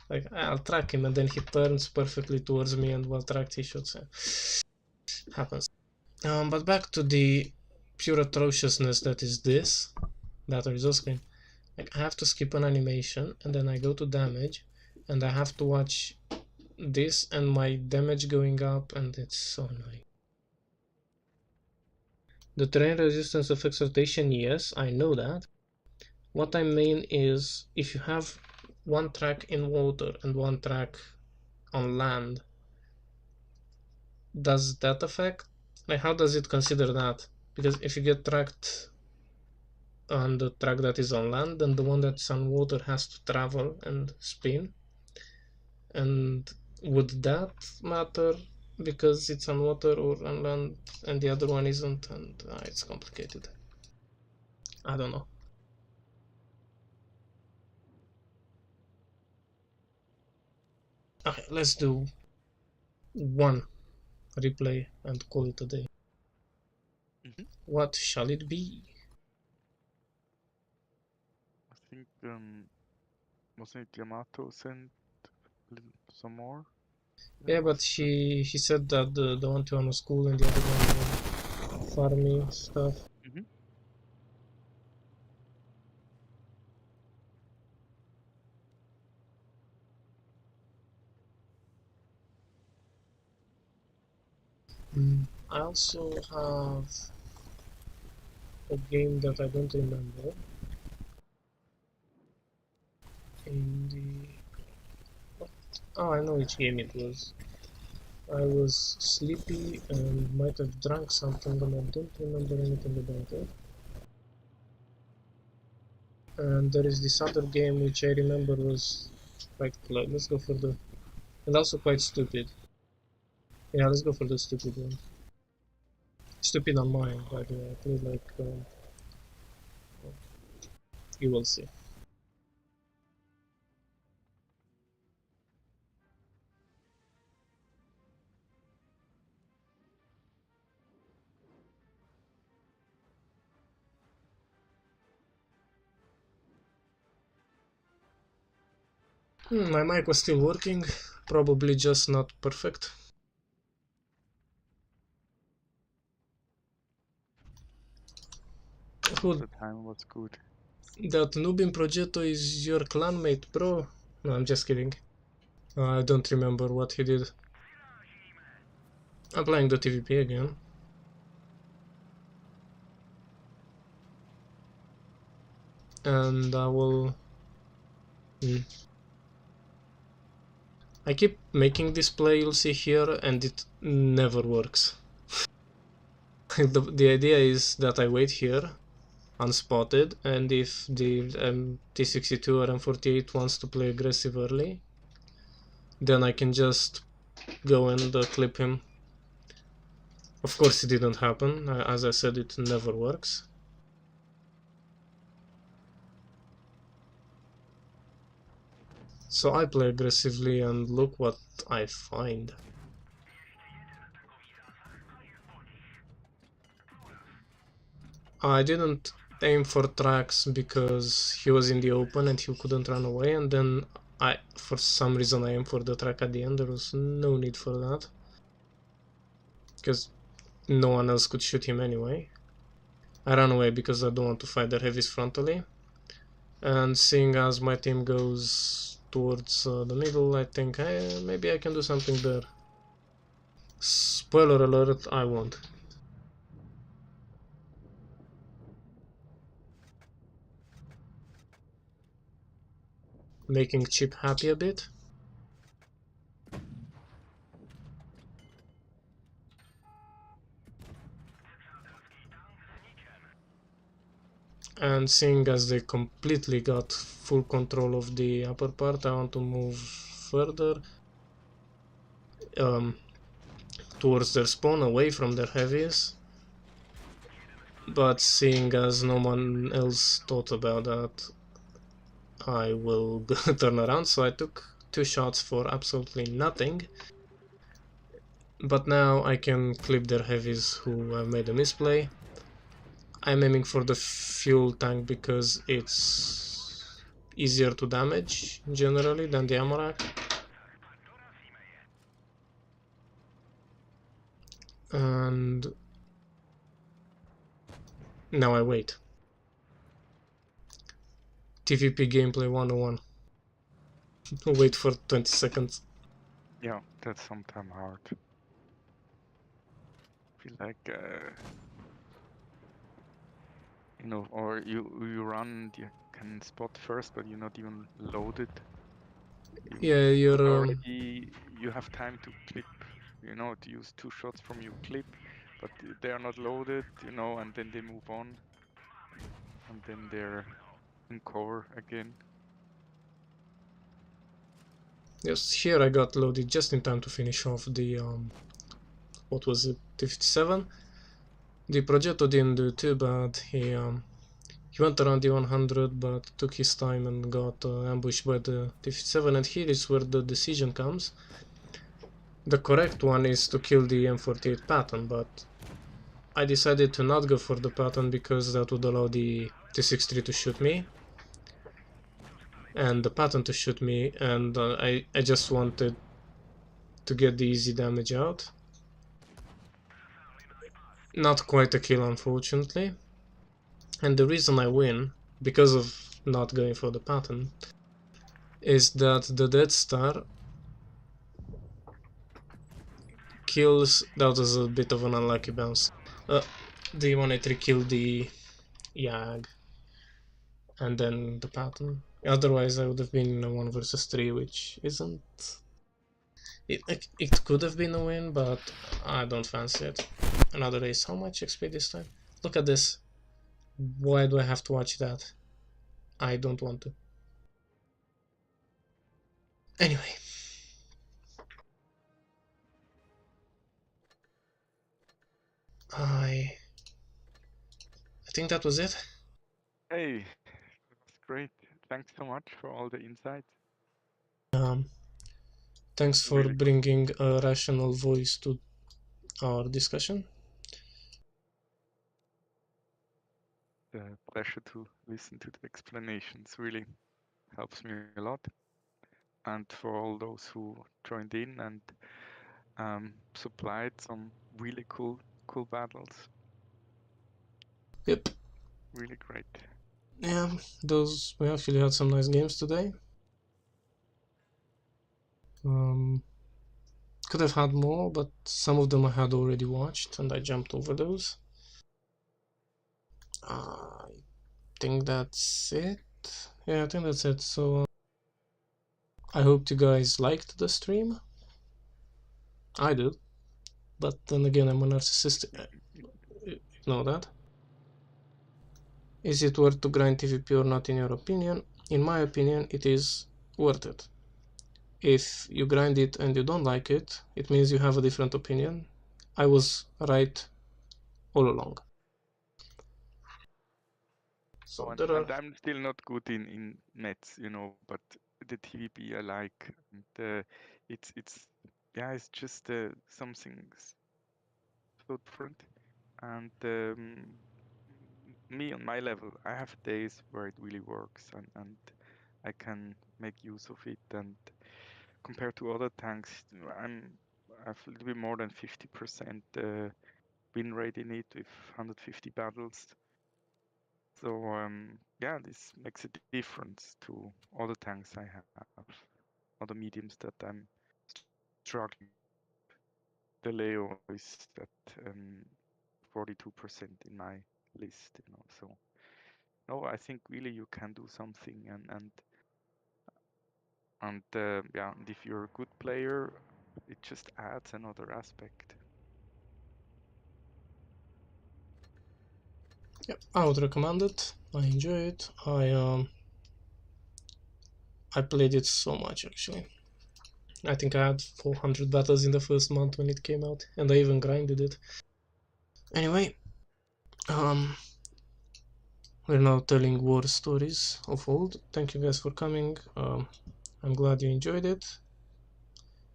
Like, I'll track him and then he turns perfectly towards me, and while tracked he shoots him. Happens. But back to the pure atrociousness that is this battle result screen. Like, I have to skip an animation and then I go to damage and I have to watch this and my damage going up, and it's so annoying. The terrain resistance affects rotation, yes, I know that. What I mean is, if you have one track in water and one track on land, does that affect? Like, how does it consider that? Because if you get tracked on the track that is on land, then the one that's on water has to travel and spin. And would that matter because it's on water or on land and the other one isn't? And it's complicated. I don't know. Okay, let's do one replay and call it a day. Mm-hmm. What shall it be? I think wasn't it Yamato sent some more? There Yeah, but was he said that the one to was cool and the other one was farming stuff. Mhm. I also have a game that I don't remember in the. Oh, I know which game it was. I was sleepy and might have drunk something and I don't remember anything about it. And there is this other game which I remember was quite close. Let's go for the. And also quite stupid. Yeah, let's go for the stupid one. Stupid on mine, by the way. I played like. You will see. My mic was still working, probably just not perfect. Who The time was good. that noob in Progetto is your clanmate, bro? No, I'm just kidding. I don't remember what he did. I'm playing the TVP again. And I will. I keep making this play, you'll see here, and it never works. The idea is that I wait here, unspotted, and if the T62 or M48 wants to play aggressive early, then I can just go and clip him. Of course it didn't happen, as I said, it never works. So I play aggressively and look what I find. I didn't aim for tracks because he was in the open and he couldn't run away, and then for some reason I aimed for the track at the end. There was no need for that because no one else could shoot him anyway. I ran away because I don't want to fight their heavies frontally, and seeing as my team goes towards the middle, I think maybe I can do something there. Spoiler alert, I won't. Making Chip happy a bit. And seeing as they completely got full control of the upper part, I want to move further um, towards their spawn, away from their heavies. But seeing as no one else thought about that, I will turn around. So I took 2 shots for absolutely nothing. But now I can clip their heavies who have made a misplay. I'm aiming for the fuel tank because it's easier to damage generally than the ammo rack. And now I wait. TVP gameplay 101. Wait for 20 seconds. Yeah, that's sometimes hard. Feel like or you run and you can spot first, but you're not even loaded. Yeah, But you're already you have time to clip, to use 2 shots from your clip, but they are not loaded, and then they move on, and then they're in cover again. yes. Here I got loaded just in time to finish off the what was it, T57. The Progetto didn't do too bad. He went around the 100, but took his time and got ambushed by the T57. And here is where the decision comes. The correct one is to kill the M48 Patton, but I decided to not go for the Patton because that would allow the T63 to shoot me and the Patton to shoot me, and I just wanted to get the easy damage out. Not quite a kill, unfortunately. And the reason I win, because of not going for the Patton, is that the Dead Star kills. That was a bit of an unlucky bounce. The 183 killed the Yag and then the Patton. Otherwise, I would have been in a 1 versus 3, which isn't. It could have been a win, but I don't fancy it. Another race. How much XP this time? Look at this. Why do I have to watch that? I don't want to. Anyway. I think that was it. Hey, that was great. Thanks so much for all the insights. Um, Thanks for Really good. bringing a rational voice to our discussion. Pleasure to listen to the explanations. Really helps me a lot. And for all those who joined in and supplied some really cool battles. Yep. Really great. Yeah, we actually had some nice games today. Could have had more, but some of them I had already watched and I jumped over those. I think that's it. Yeah, I think that's it. So I hope you guys liked the stream. I did, but then again, I'm a narcissist. You know that. Is it worth to grind TVP or not in your opinion? In my opinion, it is worth it. If you grind it and you don't like it, it means you have a different opinion. I was right all along. Oh, So and, there are. and I'm still not good in Mets, but the TVP I like, and it's yeah, it's just something so different. And me on my level, I have days where it really works, and I can make use of it. And compared to other tanks, I have a little bit more than 50% win rate in it with 150 battles. So yeah, this makes a difference to other tanks I have, other mediums that I'm struggling. The Leo is at 42% in my list. So no, I think really you can do something, and yeah, and if you're a good player, it just adds another aspect. Yep, I would recommend it. I enjoy it. I played it so much actually. I think I had 400 battles in the first month when it came out, and I even grinded it. Anyway, um, we're now telling war stories of old. Thank you guys for coming. I'm glad you enjoyed it.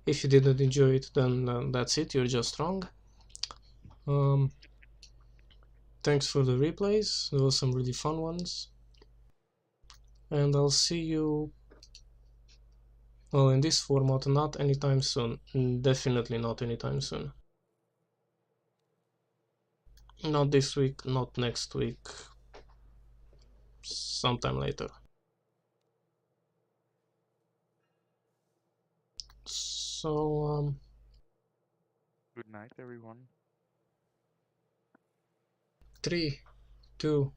If you didn't enjoy it, then that's it. You're just wrong. Um, Thanks for the replays. There were some really fun ones, and I'll see you. Well, in this format, not anytime soon. Definitely not anytime soon. Not this week, not next week, sometime later. So, Good night, everyone. 3, 2,